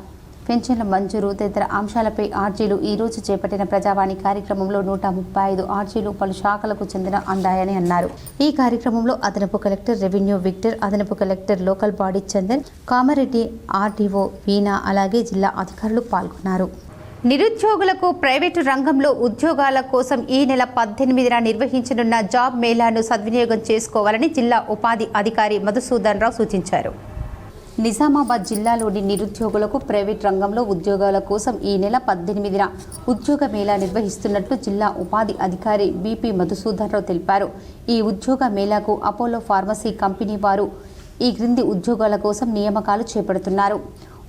A: పెన్షన్ల మంజూరు తదితర అంశాలపై ఆర్జీలు ఈ రోజు చేపట్టిన ప్రజావాణి కార్యక్రమంలో 135 ఆర్జీలు పలు శాఖలకు చెందిన అందాయని అన్నారు. ఈ కార్యక్రమంలో అదనపు కలెక్టర్ రెవెన్యూ విక్టర్, అదనపు collector local body Chandan, Kamareddy RDO Veena, అలాగే జిల్లా అధికారులు పాల్గొన్నారు. నిరుద్యోగులకు ప్రైవేటు రంగంలో ఉద్యోగాల కోసం ఈ నెల 18న నిర్వహించనున్న జాబ్ మేళాను సద్వినియోగం చేసుకోవాలని జిల్లా ఉపాధి అధికారి మధుసూదన్ రావు సూచించారు. నిజామాబాద్ జిల్లాలోని నిరుద్యోగులకు ప్రైవేట్ రంగంలో ఉద్యోగాల కోసం ఈ నెల 18న ఉద్యోగ మేళా నిర్వహిస్తున్నట్లు జిల్లా ఉపాధి అధికారి బీపీ మధుసూదన్ రావు తెలిపారు. ఈ ఉద్యోగ మేళాకు అపోలో ఫార్మసీ కంపెనీ వారు ఈ క్రింది ఉద్యోగాల కోసం నియామకాలు చేపడుతున్నారు.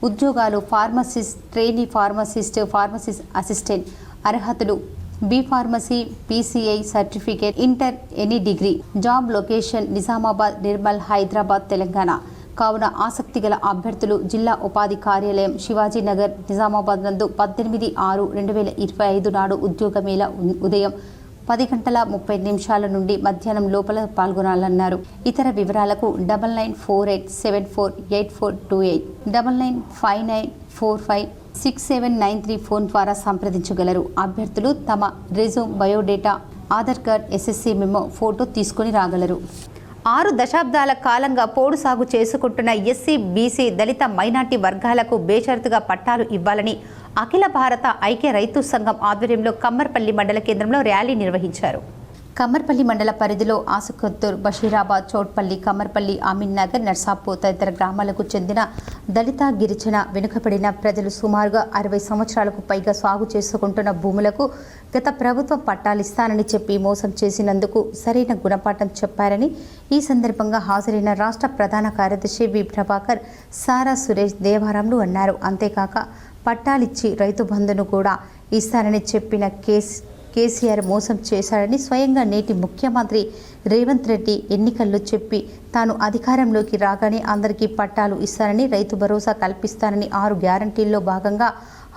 A: ఉద్యోగాలు: pharmacist, trainee pharmacist, pharmacist assistant. అర్హతలు: B pharmacy, PCI certificate, inter any degree. Job location: Nizamabad, Nirmal, Hyderabad, Telangana. కావున ఆసక్తి గల అభ్యర్థులు జిల్లా ఉపాధి కార్యాలయం, శివాజీనగర్, నిజామాబాద్ నందు 18/6/2025 నాడు ఉద్యోగ మేళా ఉదయం 10:30 నుండి మధ్యాహ్నం లోపల పాల్గొనాలన్నారు. ఇతర వివరాలకు 9948748428, 995945 6793 ఫోన్ ద్వారా సంప్రదించగలరు. అభ్యర్థులు తమ resume, biodata, Aadhaar card, SSC memo photo తీసుకుని రాగలరు. 6 దశాబ్దాల కాలంగా పోడు సాగు చేసుకుంటున్న ఎస్సీ, బీసీ, దళిత, మైనార్టీ వర్గాలకు బేషరతుగా పట్టాలు ఇవ్వాలని అఖిల భారత ఐక్య రైతు సంఘం ఆధ్వర్యంలో కమ్మర్పల్లి మండల కేంద్రంలో ర్యాలీ నిర్వహించారు. కమ్మర్పల్లి మండల పరిధిలో ఆసుకొత్తూర్, బషీరాబాద్, చౌట్పల్లి, కమ్మర్పల్లి, అమీన్ నగర్, నర్సాపూర్ తదితర గ్రామాలకు చెందిన దళిత, గిరిజన, వెనుకబడిన ప్రజలు సుమారుగా 60 సంవత్సరాలకు పైగా సాగు చేసుకుంటున్న భూములకు గత ప్రభుత్వం పట్టాలిస్తానని చెప్పి మోసం చేసినందుకు సరైన గుణపాఠం చెప్పారని ఈ సందర్భంగా హాజరైన రాష్ట్ర ప్రధాన కార్యదర్శి వి ప్రభాకర్, సారా సురేష్ దేవారాంలు అన్నారు. అంతేకాక పట్టాలిచ్చి రైతు బంధును కూడా ఇస్తానని చెప్పిన కేసీఆర్ మోసం చేశాడని స్వయంగా నేటి ముఖ్యమంత్రి రేవంత్ రెడ్డి ఎన్నికల్లో చెప్పి తాను అధికారంలోకి రాగానే అందరికీ పట్టాలు ఇస్తానని, రైతు భరోసా కల్పిస్తానని 6 గ్యారంటీల్లో భాగంగా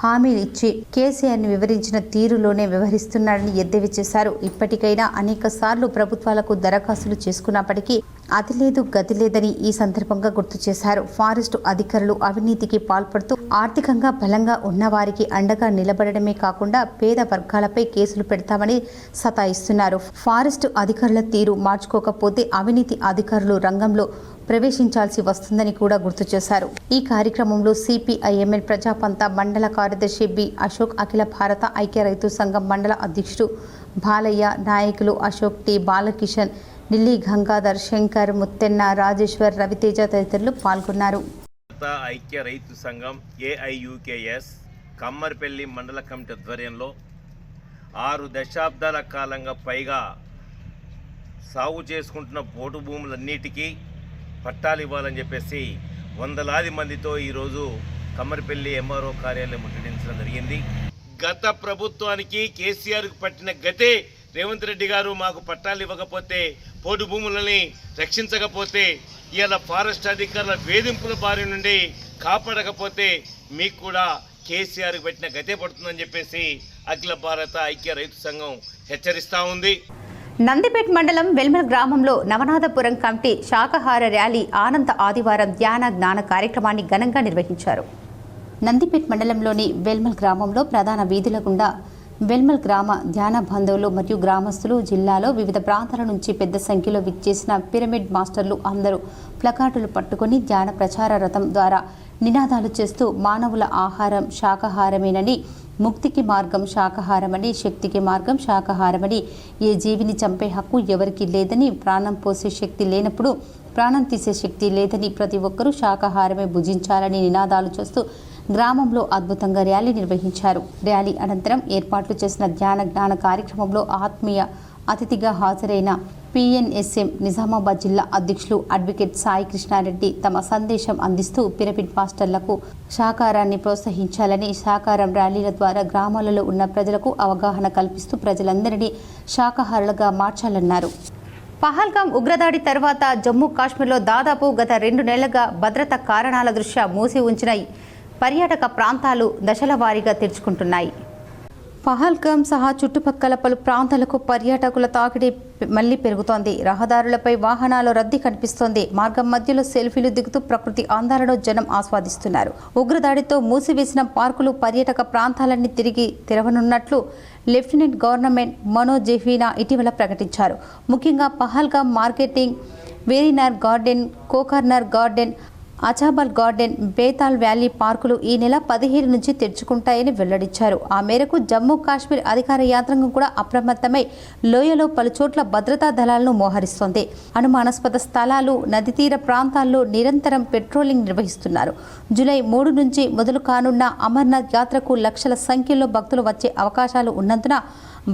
A: హామీలు ఇచ్చి కేసీఆర్ని వివరించిన తీరులోనే వ్యవహరిస్తున్నాడని ఎద్దేవా చేశారు. ఇప్పటికైనా అనేక సార్లు ప్రభుత్వాలకు దరఖాస్తులు చేసుకున్నప్పటికీ అది లేదు, గతి లేదని ఈ సందర్భంగా గుర్తు చేశారు. ఫారెస్టు అధికారులు అవినీతికి పాల్పడుతూ ఆర్థికంగా బలంగా ఉన్నవారికి అండగా నిలబడమే కాకుండా పేద వర్గాలపై కేసులు పెడతామని సతాయిస్తున్నారు. ఫారెస్టు అధికారుల తీరు మార్చుకోకపోతే అవినీతి అధికారులు రంగంలో ప్రవేశించాల్సి వస్తుందని కూడా గుర్తు చేశారు. ఈ కార్యక్రమంలో సిపిఐఎంఎల్ ప్రజాపంత మండల కార్యదర్శి బి అశోక్, అఖిల భారత ఐక్య రైతు సంఘం మండల అధ్యక్షుడు బాలయ్య, నాయకులు అశోక్, టి బాలకిషన్, నిల్లి గంగాధర్, శంకర్, ముత్తెన్న, రాజేశ్వర్, రవితేజ తదితరులు పాల్గొన్నారు.
K: ఐక్య రైతు సంఘం ఏఐయుకేఎస్ కమ్మర్పల్లి మండల కమిటీ ఆధ్వర్యంలో 6 దశాబ్దాల కాలంగా పైగా సాగు చేసుకుంటున్న పోటు భూములన్నిటికీ పట్టాలు ఇవ్వాలని చెప్పేసి వందలాది మందితో ఈరోజు కమ్మర్పల్లి ఎంఆర్ఓ కార్యాలయం ముట్టడించడం జరిగింది. గత ప్రభుత్వానికి కేసీఆర్కు పట్టిన గతే రేవంత్ రెడ్డి గారు మాకు పట్టాలు ఇవ్వకపోతే, పోటు భూములని రక్షించకపోతే, ఇవాళ ఫారెస్ట్ అధికారుల వేధింపుల బారి నుండి కాపాడకపోతే మీకు కూడా కేసీఆర్కి పెట్టిన గతే పడుతుందని చెప్పేసి అఖిల భారత ఐక్య రైతు సంఘం హెచ్చరిస్తూ ఉంది.
A: నందిపేట్ మండలం వెల్మల్ గ్రామంలో నవనాథపురం కమిటీ శాకాహార ర్యాలీ ఆనంద ఆదివారం ధ్యాన జ్ఞాన కార్యక్రమాన్ని ఘనంగా నిర్వహించారు. నందిపేట్ మండలంలోని వెల్మల్ గ్రామంలో ప్రధాన వీధుల గుండా వెల్మల్ గ్రామ ధ్యాన బంధువులు మరియు గ్రామస్తులు, జిల్లాలో వివిధ ప్రాంతాల నుంచి పెద్ద సంఖ్యలో విచ్చేసిన పిరమిడ్ మాస్టర్లు అందరూ ప్లకార్డులు పట్టుకుని ధ్యాన ప్రచార రథం ద్వారా నినాదాలు చేస్తూ మానవుల ఆహారం శాకాహారమేనని, ముక్తికి మార్గం శాకాహారమని, శక్తికి మార్గం శాకాహారమని, ఏ జీవిని చంపే హక్కు ఎవరికి లేదని, ప్రాణం పోసే శక్తి లేనప్పుడు ప్రాణం తీసే శక్తి లేదని, ప్రతి ఒక్కరూ శాకాహారమే భుజించాలని నినాదాలు చేస్తూ గ్రామంలో అద్భుతంగా ర్యాలీ నిర్వహించారు. ర్యాలీ అనంతరం ఏర్పాట్లు చేసిన ధ్యాన జ్ఞాన కార్యక్రమంలో ఆత్మీయ అతిథిగా హాజరైన పిఎన్ఎస్ఎం నిజామాబాద్ జిల్లా అధ్యక్షులు అడ్వకేట్ సాయి కృష్ణారెడ్డి తమ సందేశం అందిస్తూ పిరమిడ్ మాస్టర్లకు శాకాహారాన్ని ప్రోత్సహించాలని, శాకాహారం ర్యాలీల ద్వారా గ్రామాలలో ఉన్న ప్రజలకు అవగాహన కల్పిస్తూ ప్రజలందరినీ శాకాహారులుగా మార్చాలన్నారు. పహల్గాం ఉగ్రదాడి తర్వాత జమ్మూ కాశ్మీర్లో దాదాపు గత 2 నెలలుగా భద్రతా కారణాల దృష్ట్యా మూసి ఉంచిన పర్యాటక ప్రాంతాలు దశల వారీగా తెరుచుకుంటున్నాయి. పహల్గాం సహా చుట్టుపక్కల పలు ప్రాంతాలకు పర్యాటకుల తాకిడి మళ్లీ పెరుగుతోంది. రహదారులపై వాహనాల రద్దీ కనిపిస్తోంది. మార్గం మధ్యలో సెల్ఫీలు దిగుతూ ప్రకృతి అందాలను జనం ఆస్వాదిస్తున్నారు. ఉగ్రదాడితో మూసివేసిన పార్కులు, పర్యాటక ప్రాంతాలన్నీ తిరిగి తెరవనున్నట్లు లెఫ్టినెంట్ గవర్నమెంట్ మనోజ్ జెహ్వీనా ఇటీవల ప్రకటించారు. ముఖ్యంగా Pahalgam marketing, Verinag garden, Kokernag garden, Achabal garden, Betaab valley పార్కులు ఈ నెల 17 నుంచి తెరుచుకుంటాయని వెల్లడించారు. ఆ మేరకు జమ్మూ కాశ్మీర్ అధికార యంత్రాంగం కూడా అప్రమత్తమై లోయలో పలుచోట్ల భద్రతా దళాలను మోహరిస్తోంది. అనుమానాస్పద స్థలాలు, నది తీర ప్రాంతాల్లో నిరంతరం పెట్రోలింగ్ నిర్వహిస్తున్నారు. జూలై 3 నుంచి మొదలు కానున్న అమర్నాథ్ యాత్రకు లక్షల సంఖ్యలో భక్తులు వచ్చే అవకాశాలు ఉన్నందున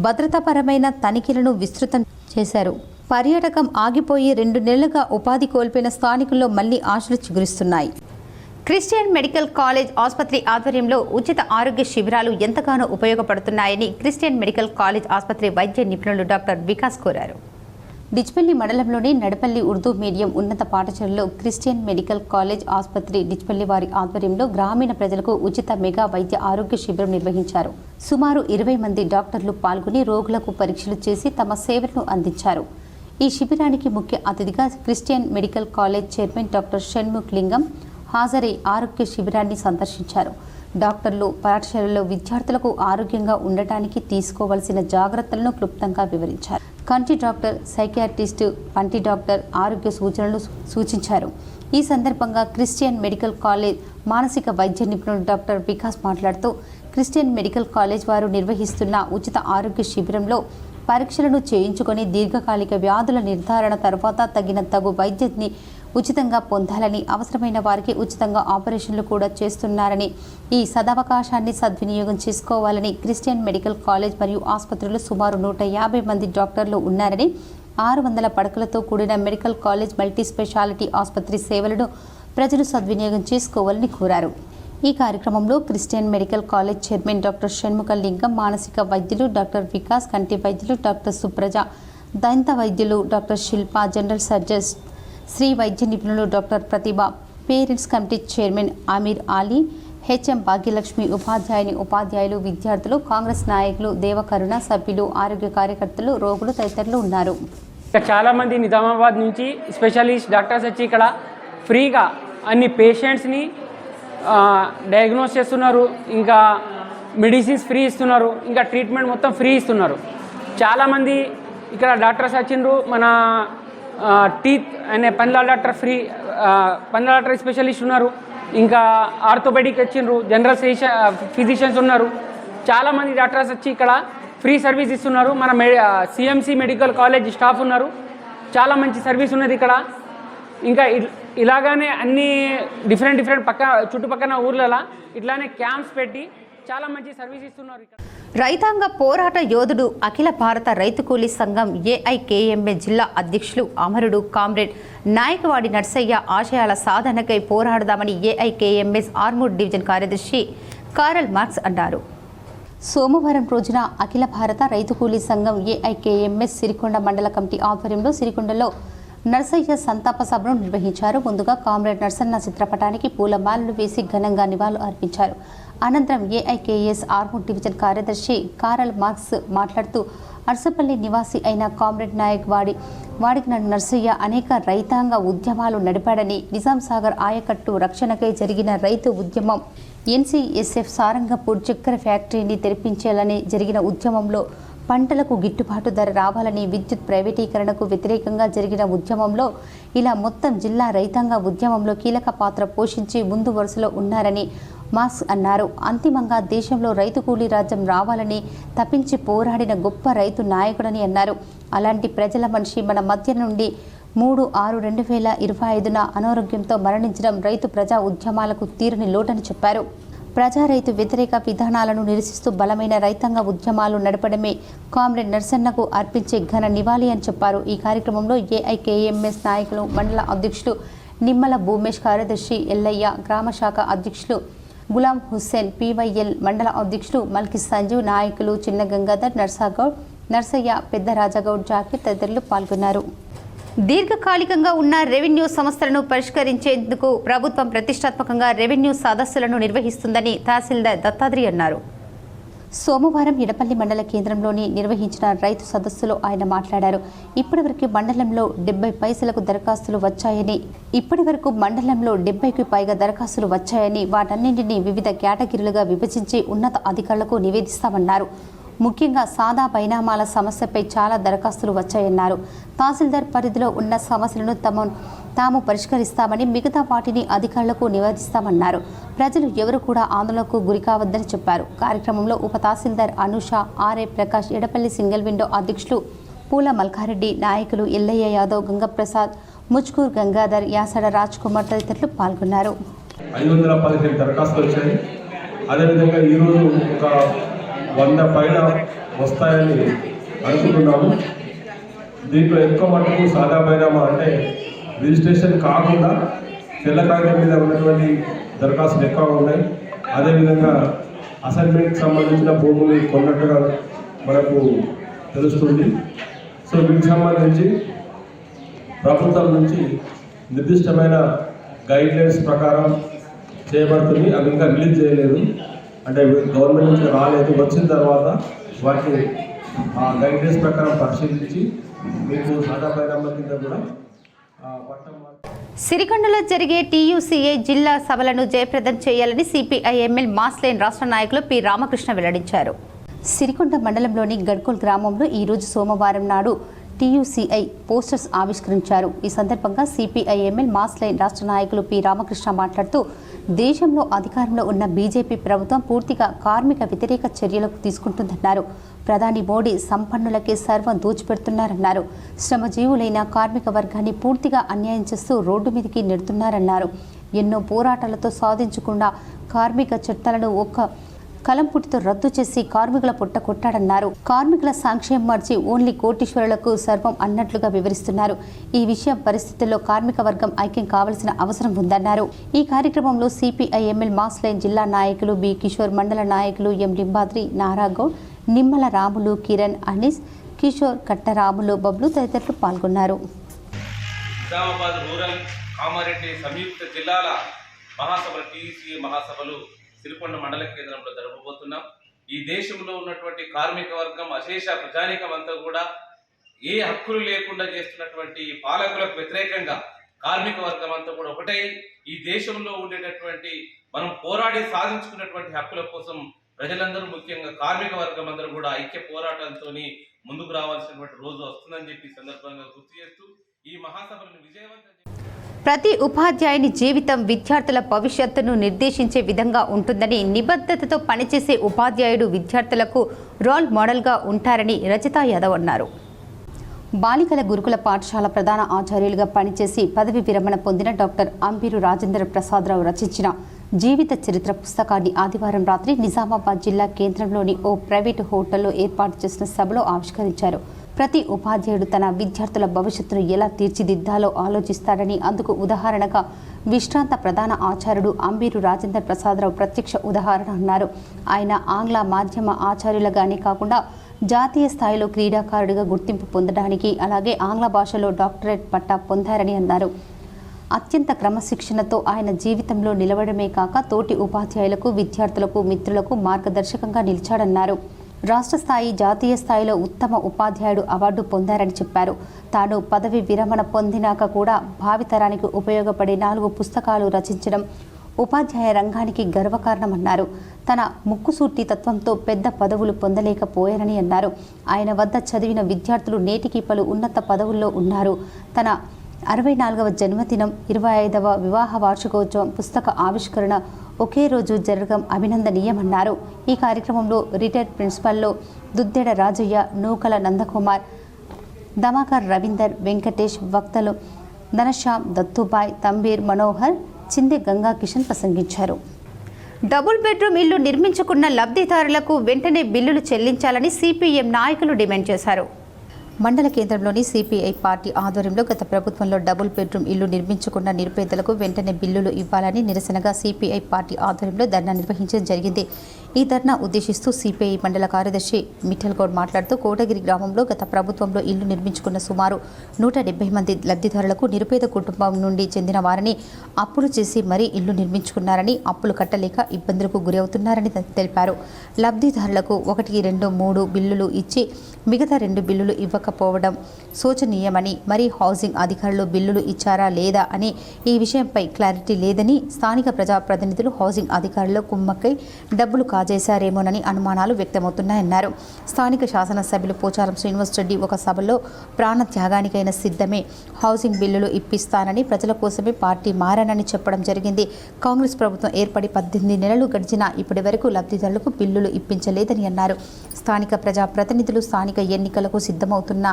A: భద్రతాపరమైన తనిఖీలను విస్తృతం చేశారు. పర్యాటకం ఆగిపోయి 2 నెలలుగా ఉపాధి కోల్పోయిన స్థానికుల్లో మళ్లీ ఆశలు చిగురిస్తున్నాయి. క్రిస్టియన్ మెడికల్ కాలేజ్ ఆసుపత్రి ఆధ్వర్యంలో ఉచిత ఆరోగ్య శిబిరాలు ఎంతగానో ఉపయోగపడుతున్నాయని క్రిస్టియన్ మెడికల్ కాలేజ్ ఆసుపత్రి వైద్య నిపుణులు డాక్టర్ వికాస్ కోరారు. డిచ్పల్లి మండలంలోని నడపల్లి ఉర్దూ మీడియం ఉన్నత పాఠశాలలో క్రిస్టియన్ మెడికల్ కాలేజ్ ఆసుపత్రి డిచ్పల్లి వారి ఆధ్వర్యంలో గ్రామీణ ప్రజలకు ఉచిత మెగా వైద్య ఆరోగ్య శిబిరం నిర్వహించారు. సుమారు 20 మంది డాక్టర్లు పాల్గొని రోగులకు పరీక్షలు చేసి తమ సేవలను అందించారు. ఈ శిబిరానికి ముఖ్య అతిథిగా Christian medical college chairman doctor Shanmukh లింగం హాజరై ఆరోగ్య శిబిరాన్ని సందర్శించారు. డాక్టర్లు పాఠశాలలో విద్యార్థులకు ఆరోగ్యంగా ఉండటానికి తీసుకోవాల్సిన జాగ్రత్తలను క్లుప్తంగా వివరించారు. కంటి డాక్టర్, సైకియాట్రిస్టు, పంటి డాక్టర్ ఆరోగ్య సూచనలు సూచించారు. ఈ సందర్భంగా క్రిస్టియన్ మెడికల్ కాలేజ్ మానసిక వైద్య నిపుణులు డాక్టర్ వికాస్ మాట్లాడుతూ క్రిస్టియన్ మెడికల్ కాలేజ్ వారు నిర్వహిస్తున్న ఉచిత ఆరోగ్య శిబిరంలో పరీక్షలను చేయించుకొని దీర్ఘకాలిక వ్యాధుల నిర్ధారణ తర్వాత తగు వైద్యాన్ని ఉచితంగా పొందాలని, అవసరమైన వారికి ఉచితంగా ఆపరేషన్లు కూడా చేస్తున్నారని, ఈ సదవకాశాన్ని సద్వినియోగం చేసుకోవాలని, క్రిస్టియన్ మెడికల్ కాలేజ్ మరియు ఆసుపత్రులు సుమారు 150 మంది డాక్టర్లు ఉన్నారని, 600 పడకలతో కూడిన మెడికల్ కాలేజ్ మల్టీ స్పెషాలిటీ ఆసుపత్రి సేవలను ప్రజలు సద్వినియోగం చేసుకోవాలని కోరారు. ఈ కార్యక్రమంలో Christian medical college chairman doctor Shanmukhalingam, మానసిక వైద్యులు డాక్టర్ వికాస్, కంటి వైద్యులు డాక్టర్ సుప్రజ, దంత వైద్యులు doctor Shilpa, general surgeon Shri వైద్య నిపుణులు doctor Pratibha, parents committee chairman Amir Ali, HM Bhagyalakshmi, ఉపాధ్యాయులు, విద్యార్థులు, కాంగ్రెస్ నాయకులు, దేవకరుణ సభ్యులు, ఆరోగ్య కార్యకర్తలు, రోగులు తదితరులు ఉన్నారు.
L: చాలామంది నిజామాబాద్ నుంచి స్పెషలిస్ట్ డాక్టర్స్ వచ్చి ఇక్కడ ఫ్రీగా అన్ని పేషెంట్స్ని డయాగ్నోస్ చేస్తున్నారు. ఇంకా మెడిసిన్స్ ఫ్రీ ఇస్తున్నారు. ఇంకా ట్రీట్మెంట్ మొత్తం ఫ్రీ ఇస్తున్నారు. చాలామంది ఇక్కడ డాక్టర్స్ వచ్చిండ్రు. మన టీత్ అనే పండ్ల డాక్టర్ ఫ్రీ, పండ్ల డాక్టర్ స్పెషలిస్ట్ ఉన్నారు. ఇంకా ఆర్థోపెడిక్ వచ్చిండ్రు, జనరల్ ఫిజిషియన్స్ ఉన్నారు. చాలామంది డాక్టర్స్ వచ్చి ఇక్కడ ఫ్రీ సర్వీస్ ఇస్తున్నారు. మన సిఎంసి మెడికల్ కాలేజ్ స్టాఫ్ ఉన్నారు. చాలా మంచి సర్వీస్ ఉన్నది ఇక్కడ. ఇంకా ఇలాగానే అన్ని డిఫరెంట్ చుట్టుపక్కల ఊర్లలో ఇట్లానే క్యాంప్స్ పెట్టి చాలా మంచి సర్వీస్ ఇస్తున్నారు.
A: రైతాంగ పోరాట యోధుడు, అఖిల భారత రైతు కూలీ సంఘం ఏఐకేఎంఏ జిల్లా అధ్యక్షులు అమరుడు కామ్రేడ్ నాయకవాడి నర్సయ్య ఆశయాల సాధనకై పోరాడదామని ఏఐకేఎంఎస్ ఆర్మూర్ డివిజన్ కార్యదర్శి కారల్ మార్క్స్ అన్నారు. సోమవారం రోజున అఖిల భారత రైతు కూలీ సంఘం ఏఐకేఎంఎస్ సిరికొండ మండల కమిటీ ఆధ్వర్యంలో సిరికొండలో నర్సయ్య సంతాప సభను నిర్వహించారు. ముందుగా కామ్రేడ్ నర్సన్న చిత్రపటానికి పూలమాలలు వేసి ఘనంగా నివాళులు అర్పించారు. అనంతరం ఏఐకేఎస్ ఆర్మూర్ డివిజన్ కార్యదర్శి కారల్ మార్క్స్ మాట్లాడుతూ అర్సపల్లి నివాసి అయిన కామ్రేడ్ నాయక్ వాడికి నర్సయ్య అనేక రైతాంగ ఉద్యమాలు నడిపాడని, నిజాం సాగర్ ఆయకట్టు రక్షణకై జరిగిన రైతు ఉద్యమం, ఎన్సీఎస్ఎఫ్ సారంగపూర్ చక్కెర ఫ్యాక్టరీని తెరిపించాలని జరిగిన ఉద్యమంలో పంటలకు గిట్టుబాటు ధర రావాలని, విద్యుత్ ప్రైవేటీకరణకు వ్యతిరేకంగా జరిగిన ఉద్యమంలో ఇలా మొత్తం జిల్లా రైతాంగ ఉద్యమంలో కీలక పాత్ర పోషించి ముందు వరుసలో ఉన్నారని మార్క్స్ అన్నారు. అంతిమంగా దేశంలో రైతు కూలీ రాజ్యం రావాలని తప్పించి పోరాడిన గొప్ప రైతు నాయకుడని అన్నారు. అలాంటి ప్రజల మనిషి మన మధ్య నుండి 3/6/2025న అనారోగ్యంతో మరణించడం రైతు ప్రజా ఉద్యమాలకు తీరని లోటని చెప్పారు. ప్రజా రైతు వ్యతిరేక విధానాలను నిరసిస్తూ బలమైన రైతాంగ ఉద్యమాలు నడపడమే కామ్రేడ్ నర్సన్నకు అర్పించే ఘన నివాళి అని చెప్పారు. ఈ కార్యక్రమంలో ఏఐకేఎంఎస్ నాయకులు, మండల అధ్యక్షులు నిమ్మల భూమేష్, కార్యదర్శి ఎల్లయ్య, గ్రామ శాఖ అధ్యక్షులు గులాం హుస్సేన్, పీవైఎల్ మండల అధ్యక్షులు మల్కి సంజీవ్, నాయకులు చిన్న గంగాధర్, నర్సాగౌడ్, నర్సయ్య, పెద్ద రాజగౌడ్, జాకీర్ తదితరులు పాల్గొన్నారు. దీర్ఘకాలికంగా ఉన్న రెవెన్యూ సమస్యలను పరిష్కరించేందుకు ప్రభుత్వం ప్రతిష్టాత్మకంగా రెవెన్యూ సదస్సులను నిర్వహిస్తుందని తహసీల్దార్ దత్తాత్రి అన్నారు. సోమవారం ఎడపల్లి మండల కేంద్రంలోని నిర్వహించిన రైతు సదస్సులో ఆయన మాట్లాడారు. ఇప్పటివరకు మండలంలో 70 పైసలకు దరఖాస్తులు వచ్చాయని, వాటన్నింటినీ వివిధ కేటగిరీలుగా విభజించి ఉన్నత అధికారులకు నివేదిస్తామన్నారు. ముఖ్యంగా సాదా పరిణామాల సమస్యపై చాలా దరఖాస్తులు వచ్చాయన్నారు. తహసీల్దార్ పరిధిలో ఉన్న సమస్యలను తాము పరిష్కరిస్తామని, మిగతా వాటిని అధికారులకు నివేదిస్తామన్నారు. ప్రజలు ఎవరు కూడా ఆందోళనకు గురికావద్దని చెప్పారు. కార్యక్రమంలో ఉప తహసీల్దార్ Anusha, RA Prakash, Edapalli single window అధ్యక్షులు పూల మల్కారెడ్డి, నాయకులు ఎల్లయ్య యాదవ్, గంగప్రసాద్, ముచ్కూర్ గంగాధర్, యాసడ రాజ్ కుమార్ తదితరులు పాల్గొన్నారు.
M: 515 దరఖాస్తులు వచ్చాయి. అదేవిధంగా ఈరోజు ఒక 100 పైన వస్తాయని అనుకుంటున్నాము. దీంట్లో ఎక్కువ మటుకు సాదా పరిణామా అంటే రిజిస్ట్రేషన్ కాకుండా తెల్ల కాగితం మీద ఉన్నటువంటి దరఖాస్తులు ఎక్కువగా ఉన్నాయి. అదేవిధంగా అసైన్మెంట్కి సంబంధించిన భూములు కొన్నట్టుగా మనకు తెలుస్తుంది. సో వీటికి సంబంధించి ప్రభుత్వం నుంచి నిర్దిష్టమైన గైడ్లైన్స్ ప్రకారం చేయబడుతుంది. అవి ఇంకా రిలీజ్ చేయలేదు, అంటే గవర్నమెంట్ నుంచి రాలేదు. వచ్చిన తర్వాత వాటిని ఆ గైడ్లైన్స్ ప్రకారం పరిశీలించి మీకు సాదా పరిణామాల కింద కూడా
A: సిరికొండలో జరిగే టీయూసీఏ జిల్లా సభలను జయప్రదం చేయాలని సిపిఐఎంఎల్ మాస్ లైన్ రాష్ట్ర నాయకులు పి రామకృష్ణ వెల్లడించారు. సిరికొండ మండలంలోని గడ్కోల్ గ్రామంలో ఈరోజు సోమవారం నాడు టీయూసీఐ పోస్టర్స్ ఆవిష్కరించారు. ఈ సందర్భంగా సిపిఐఎంఎల్ మాస్ లైన్ రాష్ట్ర నాయకులు పి రామకృష్ణ మాట్లాడుతూ దేశంలో అధికారంలో ఉన్న బీజేపీ ప్రభుత్వం పూర్తిగా కార్మిక వ్యతిరేక చర్యలకు తీసుకుంటుందన్నారు. ప్రధాని మోడీ సంపన్నులకే సర్వం దోచిపెడుతున్నారన్నారు. శ్రమజీవులైన కార్మిక వర్గాన్ని పూర్తిగా అన్యాయం చేస్తూ రోడ్డు మీదకి నెడుతున్నారన్నారు. ఎన్నో పోరాటాలతో సాధించకుండా కార్మిక చట్టాలను ఒక్క కలంపుటితో రద్దు చేసి కార్మికుల పుట్ట కొట్టాడన్నారు. కార్మికుల సంక్షేమం మర్చి ఓన్లీ కోటీశ్వరులకు సర్వం అన్నట్లుగా వివరిస్తున్నారు. ఈ విషయం పరిస్థితుల్లో కార్మిక వర్గం ఐక్యం కావాల్సిన అవసరం ఉందన్నారు. ఈ కార్యక్రమంలో సిపిఐఎంఎల్ మాస్ లైన్ జిల్లా నాయకులు బి కిషోర్, మండల నాయకులు ఎం లింబాద్రి, నారాగౌడ్, నిమ్మల రాములు, కిరణ్, అనీస్, కిషోర్, కట్టరాములు, బబ్లు తదితరులు పాల్గొన్నారు.
N: నిజామాబాద్ రూరల్, కామారెడ్డి సంయుక్త జిల్లాల మహాసభలు, టీసీ మహాసభలు సిరికొండ మండల కేంద్రంలో జరపబోతున్నాం. ఈ దేశంలో ఉన్నటువంటి కార్మిక వర్గం, అశేష ప్రజానీకం అంతా కూడా ఏ హక్కులు లేకుండా చేస్తున్నటువంటి పాలకులకు వ్యతిరేకంగా కార్మిక వర్గం అంతా కూడా ఒకటై ఈ దేశంలో ఉండేటటువంటి మనం పోరాడి సాధించుకున్నటువంటి హక్కుల కోసం ప్రజలందరూ, ముఖ్యంగా కార్మిక వర్గం అందరూ కూడా ఐక్య పోరాటంతో ముందుకు రావాల్సినటువంటి రోజు వస్తుందని చెప్పి సందర్భంగా గుర్తు చేస్తూ ఈ మహాసభలను విజయవంతం
A: ప్రతి ఉపాధ్యాయుని జీవితం విద్యార్థుల భవిష్యత్తును నిర్దేశించే విధంగా ఉంటుందని, నిబద్ధతతో పనిచేసే ఉపాధ్యాయుడు విద్యార్థులకు రోల్ మోడల్గా ఉంటారని రజితా యాదవ్ అన్నారు. బాలికల గురుకుల పాఠశాల ప్రధాన ఆచార్యులుగా పనిచేసి పదవి విరమణ పొందిన డాక్టర్ అంబీరు రాజేంద్ర ప్రసాదరావు రచించిన జీవిత చరిత్ర పుస్తకాన్ని ఆదివారం రాత్రి నిజామాబాద్ జిల్లా కేంద్రంలోని ఓ ప్రైవేటు హోటల్లో ఏర్పాటు చేసిన సభలో ఆవిష్కరించారు. ప్రతి ఉపాధ్యాయుడు తన విద్యార్థుల భవిష్యత్తును ఎలా తీర్చిదిద్దాలో ఆలోచిస్తాడని, అందుకు ఉదాహరణగా విశ్రాంత ప్రధాన ఆచార్యుడు అంబీరు రాజేంద్ర ప్రసాదరావు ప్రత్యక్ష ఉదాహరణ అన్నారు. ఆయన ఆంగ్ల మాధ్యమ ఆచార్యులుగానే కాకుండా జాతీయ స్థాయిలో క్రీడాకారుడిగా గుర్తింపు పొందడానికి, అలాగే ఆంగ్ల భాషలో డాక్టరేట్ పట్టా పొందారని అన్నారు. అత్యంత క్రమశిక్షణతో ఆయన జీవితంలో నిలవడమే కాక తోటి ఉపాధ్యాయులకు, విద్యార్థులకు, మిత్రులకు మార్గదర్శకంగా నిలిచాడన్నారు. రాష్ట్ర స్థాయి, జాతీయ స్థాయిలో ఉత్తమ ఉపాధ్యాయుడు అవార్డు పొందారని చెప్పారు. తాను పదవి విరమణ పొందినాక కూడా భావితరానికి ఉపయోగపడే 4 పుస్తకాలు రచించడం ఉపాధ్యాయ రంగానికి గర్వకారణమన్నారు. తన ముక్కుసూటి తత్వంతో పెద్ద పదవులు పొందలేకపోయారని అన్నారు. ఆయన వద్ద చదివిన విద్యార్థులు నేటికి పలు ఉన్నత పదవుల్లో ఉన్నారు. తన 64వ జన్మదినం, 25వ వివాహ వార్షికోత్సవం, పుస్తక ఆవిష్కరణ ఒకే రోజు జరగడం అభినందనీయమన్నారు. ఈ కార్యక్రమంలో రిటైర్డ్ ప్రిన్సిపల్లో దుద్దెడ రాజయ్య, నూకల నందకుమార్, దమాకర్ రవీందర్, వెంకటేష్, వక్తలు ధనశ్యామ్, దత్తుబాయ్, తంబీర్, మనోహర్, చిందె గంగా కిషన్ ప్రసంగించారు. డబుల్ బెడ్రూమ్ ఇల్లు నిర్మించుకున్న లబ్ధిదారులకు వెంటనే బిల్లులు చెల్లించాలని సిపిఎం నాయకులు డిమాండ్ చేశారు. మండల కేంద్రంలోని సిపిఐ పార్టీ ఆధ్వర్యంలో గత ప్రభుత్వంలో డబుల్ బెడ్రూమ్ ఇల్లు నిర్మించుకున్న నిరుపేదలకు వెంటనే బిల్లులు ఇవ్వాలని నిరసనగా సిపిఐ పార్టీ ఆధ్వర్యంలో ధర్నా నిర్వహించడం జరిగింది. ఈ ధర్నా ఉద్దేశిస్తూ సిపిఐ మండల కార్యదర్శి మిఠల్ గౌడ్ మాట్లాడుతూ కోటగిరి గ్రామంలో గత ప్రభుత్వంలో ఇల్లు నిర్మించుకున్న సుమారు 170 మంది లబ్ధిదారులకు నిరుపేద కుటుంబం నుండి చెందిన వారిని అప్పులు చేసి మరీ ఇల్లు నిర్మించుకున్నారని, అప్పులు కట్టలేక ఇబ్బందులకు గురవుతున్నారని తెలిపారు. లబ్ధిదారులకు 1, 2, 3 బిల్లులు ఇచ్చి మిగతా 2 బిల్లులు ఇవ్వకపోవడం శోచనీయమని, మరి హౌసింగ్ అధికారులు బిల్లులు ఇచ్చారా లేదా అని ఈ విషయంపై క్లారిటీ లేదని, స్థానిక ప్రజాప్రతినిధులు హౌసింగ్ అధికారులు కుమ్మక్కై డబ్బులు కాజేశారేమోనని అనుమానాలు వ్యక్తమవుతున్నాయన్నారు. స్థానిక శాసనసభ్యులు పోచారం శ్రీనివాస్ రెడ్డి ఒక సభలో ప్రాణ త్యాగానికైనా సిద్ధమే, హౌసింగ్ బిల్లులు ఇప్పిస్తానని, ప్రజల కోసమే పార్టీ మారానని చెప్పడం జరిగింది. కాంగ్రెస్ ప్రభుత్వం ఏర్పడి 18 నెలలు గడిచినా ఇప్పటి వరకు లబ్ధిదారులకు బిల్లులు ఇప్పించలేదని అన్నారు. స్థానిక ప్రజాప్రతినిధులు స్థానిక ఎన్నికలకు సిద్ధమవుతున్నా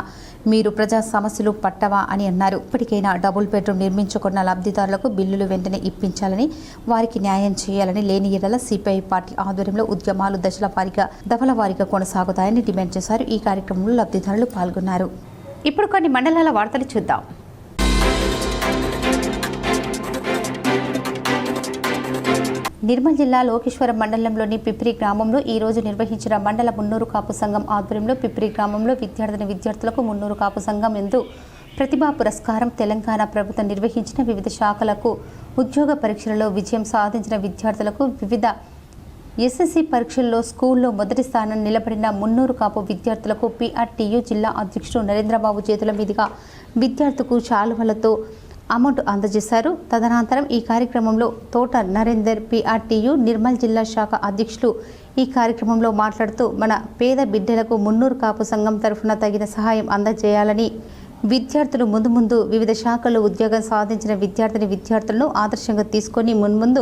A: మీరు ప్రజా సమస్యలు పట్టవా అని అన్నారు. ఇప్పటికైనా డబుల్ బెడ్రూమ్ నిర్మించుకున్న లబ్ధిదారులకు బిల్లులు వెంటనే ఇప్పించాలని, వారికి న్యాయం చేయాలని, లేని ఎడల సిపిఐ పార్టీ ఆధ్వర్యంలో ఉద్యమాలు దఫల వారీగా కొనసాగుతాయని డిమాండ్ చేశారు. ఈ కార్యక్రమంలో లబ్ధిదారులు పాల్గొన్నారు. ఇప్పుడు కొన్ని మండలాల వార్తలు చూద్దాం. నిర్మల్ జిల్లా లోకేశ్వరం మండలంలోని పిప్రి గ్రామంలో ఈ రోజు నిర్వహించిన మండల మున్నూరు కాపు సంఘం ఆధ్వర్యంలో పిప్రి గ్రామంలో విద్యార్థులకు మున్నూరు కాపు సంఘం ఎందు ప్రతిభా పురస్కారం, తెలంగాణ ప్రభుత్వం నిర్వహించిన వివిధ శాఖలకు ఉద్యోగ పరీక్షలలో విజయం సాధించిన విద్యార్థులకు, వివిధ ఎస్ఎస్సి పరీక్షల్లో స్కూల్లో మొదటి స్థానం నిలబడిన మున్నూరు కాపు విద్యార్థులకు పిఆర్టీయు జిల్లా అధ్యక్షుడు నరేంద్రబాబు చేతుల మీదుగా విద్యార్థులకు శాలువలతో అమౌంట్ అందజేశారు. తదనంతరం ఈ కార్యక్రమంలో తోట నరేందర్ PRTU నిర్మల్ జిల్లా శాఖ అధ్యక్షులు ఈ కార్యక్రమంలో మాట్లాడుతూ మన పేద బిడ్డలకు మున్నూరు కాపు సంఘం తరఫున తగిన సహాయం అందజేయాలని, విద్యార్థులు ముందు వివిధ శాఖల్లో ఉద్యోగం సాధించిన విద్యార్థులను ఆదర్శంగా తీసుకొని మున్ముందు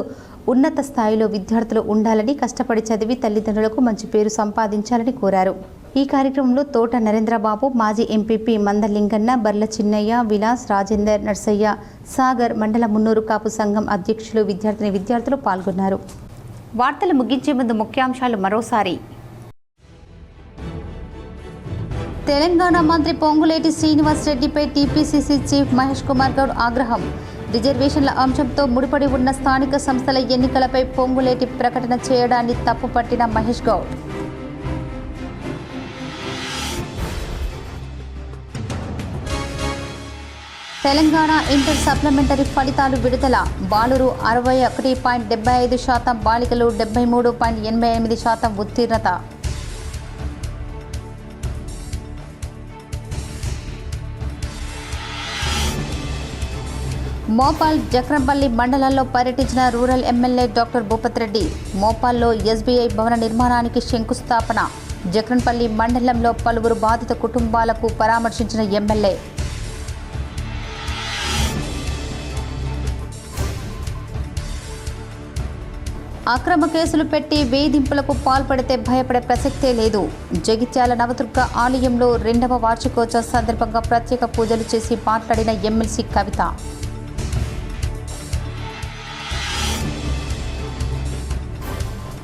A: ఉన్నత స్థాయిలో విద్యార్థులు ఉండాలని, కష్టపడి చదివి తల్లిదండ్రులకు మంచి పేరు సంపాదించాలని కోరారు. ఈ కార్యక్రమంలో తోట నరేంద్రబాబు, మాజీ ఎంపీపీ మందలింగన్న, బర్ల చిన్నయ్య, విలాస్, రాజేందర్, నర్సయ్య, సాగర్, మండల మున్నూరు కాపు సంఘం అధ్యక్షులు, విద్యార్థులు పాల్గొన్నారు. వార్తలు ముగించే ముందు ముఖ్యాంశాలు మరోసారి. తెలంగాణ మంత్రి పొంగులేటి శ్రీనివాస్ రెడ్డిపై TPCC చీఫ్ మహేష్ కుమార్ గౌడ్ ఆగ్రహం. రిజర్వేషన్ల అంశంతో ముడిపడి ఉన్న స్థానిక సంస్థల ఎన్నికలపై పొంగులేటి ప్రకటన చేయడాన్ని తప్పుపట్టిన మహేష్ గౌడ్. తెలంగాణ ఇంటర్ సప్లిమెంటరీ ఫలితాలు విడుదల. బాలురు 61.75%, బాలికలు 73.88% ఉత్తీర్ణత. మోపాల్, జక్రంపల్లి మండలాల్లో పర్యటించిన rural MLA doctor Bhupat Reddy. మోపాల్లో SBI భవన నిర్మాణానికి శంకుస్థాపన. జక్రంపల్లి మండలంలో పలువురు బాధిత కుటుంబాలకు పరామర్శించిన ఎమ్మెల్యే. అక్రమ కేసులు పెట్టి వేధింపులకు పాల్పడితే భయపడే ప్రసక్తే లేదు. జగిత్యాల నవదుర్గ ఆలయంలో 2వ వార్షికోత్సవం సందర్భంగా ప్రత్యేక పూజలు చేసి మాట్లాడిన ఎమ్మెల్సీ కవిత.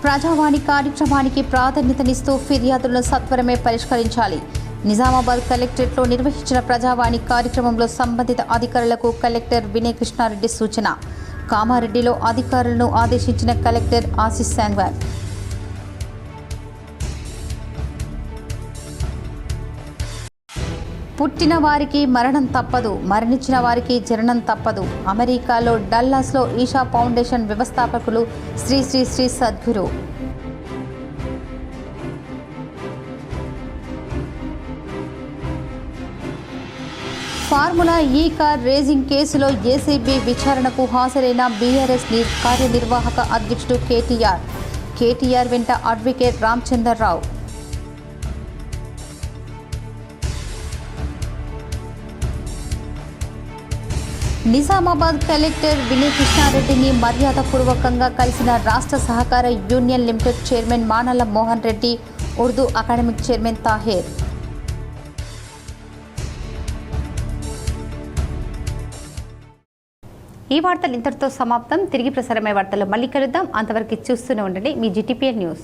A: ప్రజావాణి కార్యక్రమానికి ప్రాధాన్యతనిస్తూ ఫిర్యాదులను సత్వరమే పరిష్కరించాలి. నిజామాబాద్ కలెక్టరేట్లో నిర్వహించిన ప్రజావాణి కార్యక్రమంలో సంబంధిత అధికారులకు కలెక్టర్ వినయ్ కృష్ణారెడ్డి సూచన. కామారెడ్డిలో అధికారులను ఆదేశించిన కలెక్టర్ ఆశీష్ సాంగ్వార్. పుట్టిన వారికి మరణం తప్పదు, మరణించిన వారికి జననం తప్పదు. అమెరికాలో డల్లాస్లో ఈషా ఫౌండేషన్ వ్యవస్థాపకులు Shri Shri Shri Sadhguru. Formula E car racing కేసులో ఏసీబీ విచారణకు హాజరైన BRS కార్యనిర్వాహక అధ్యక్షుడు కేటీఆర్ వెంట అడ్వకేట్ రామచంద్రరావు. నిజామాబాద్ కలెక్టర్ వినయ్ కృష్ణారెడ్డిని మర్యాదపూర్వకంగా కలిసిన రాష్ట్ర సహకార union limited chairman మానల Mohan Reddy, Urdu academic chairman Taher. ఈ వార్తలు ఇంతటితో సమాప్తం. తిరిగి ప్రసారమయ్యే వార్తల్లో మళ్ళీ కలుద్దాం. అంతవరకు చూస్తూనే ఉండండి మీ GTPN న్యూస్.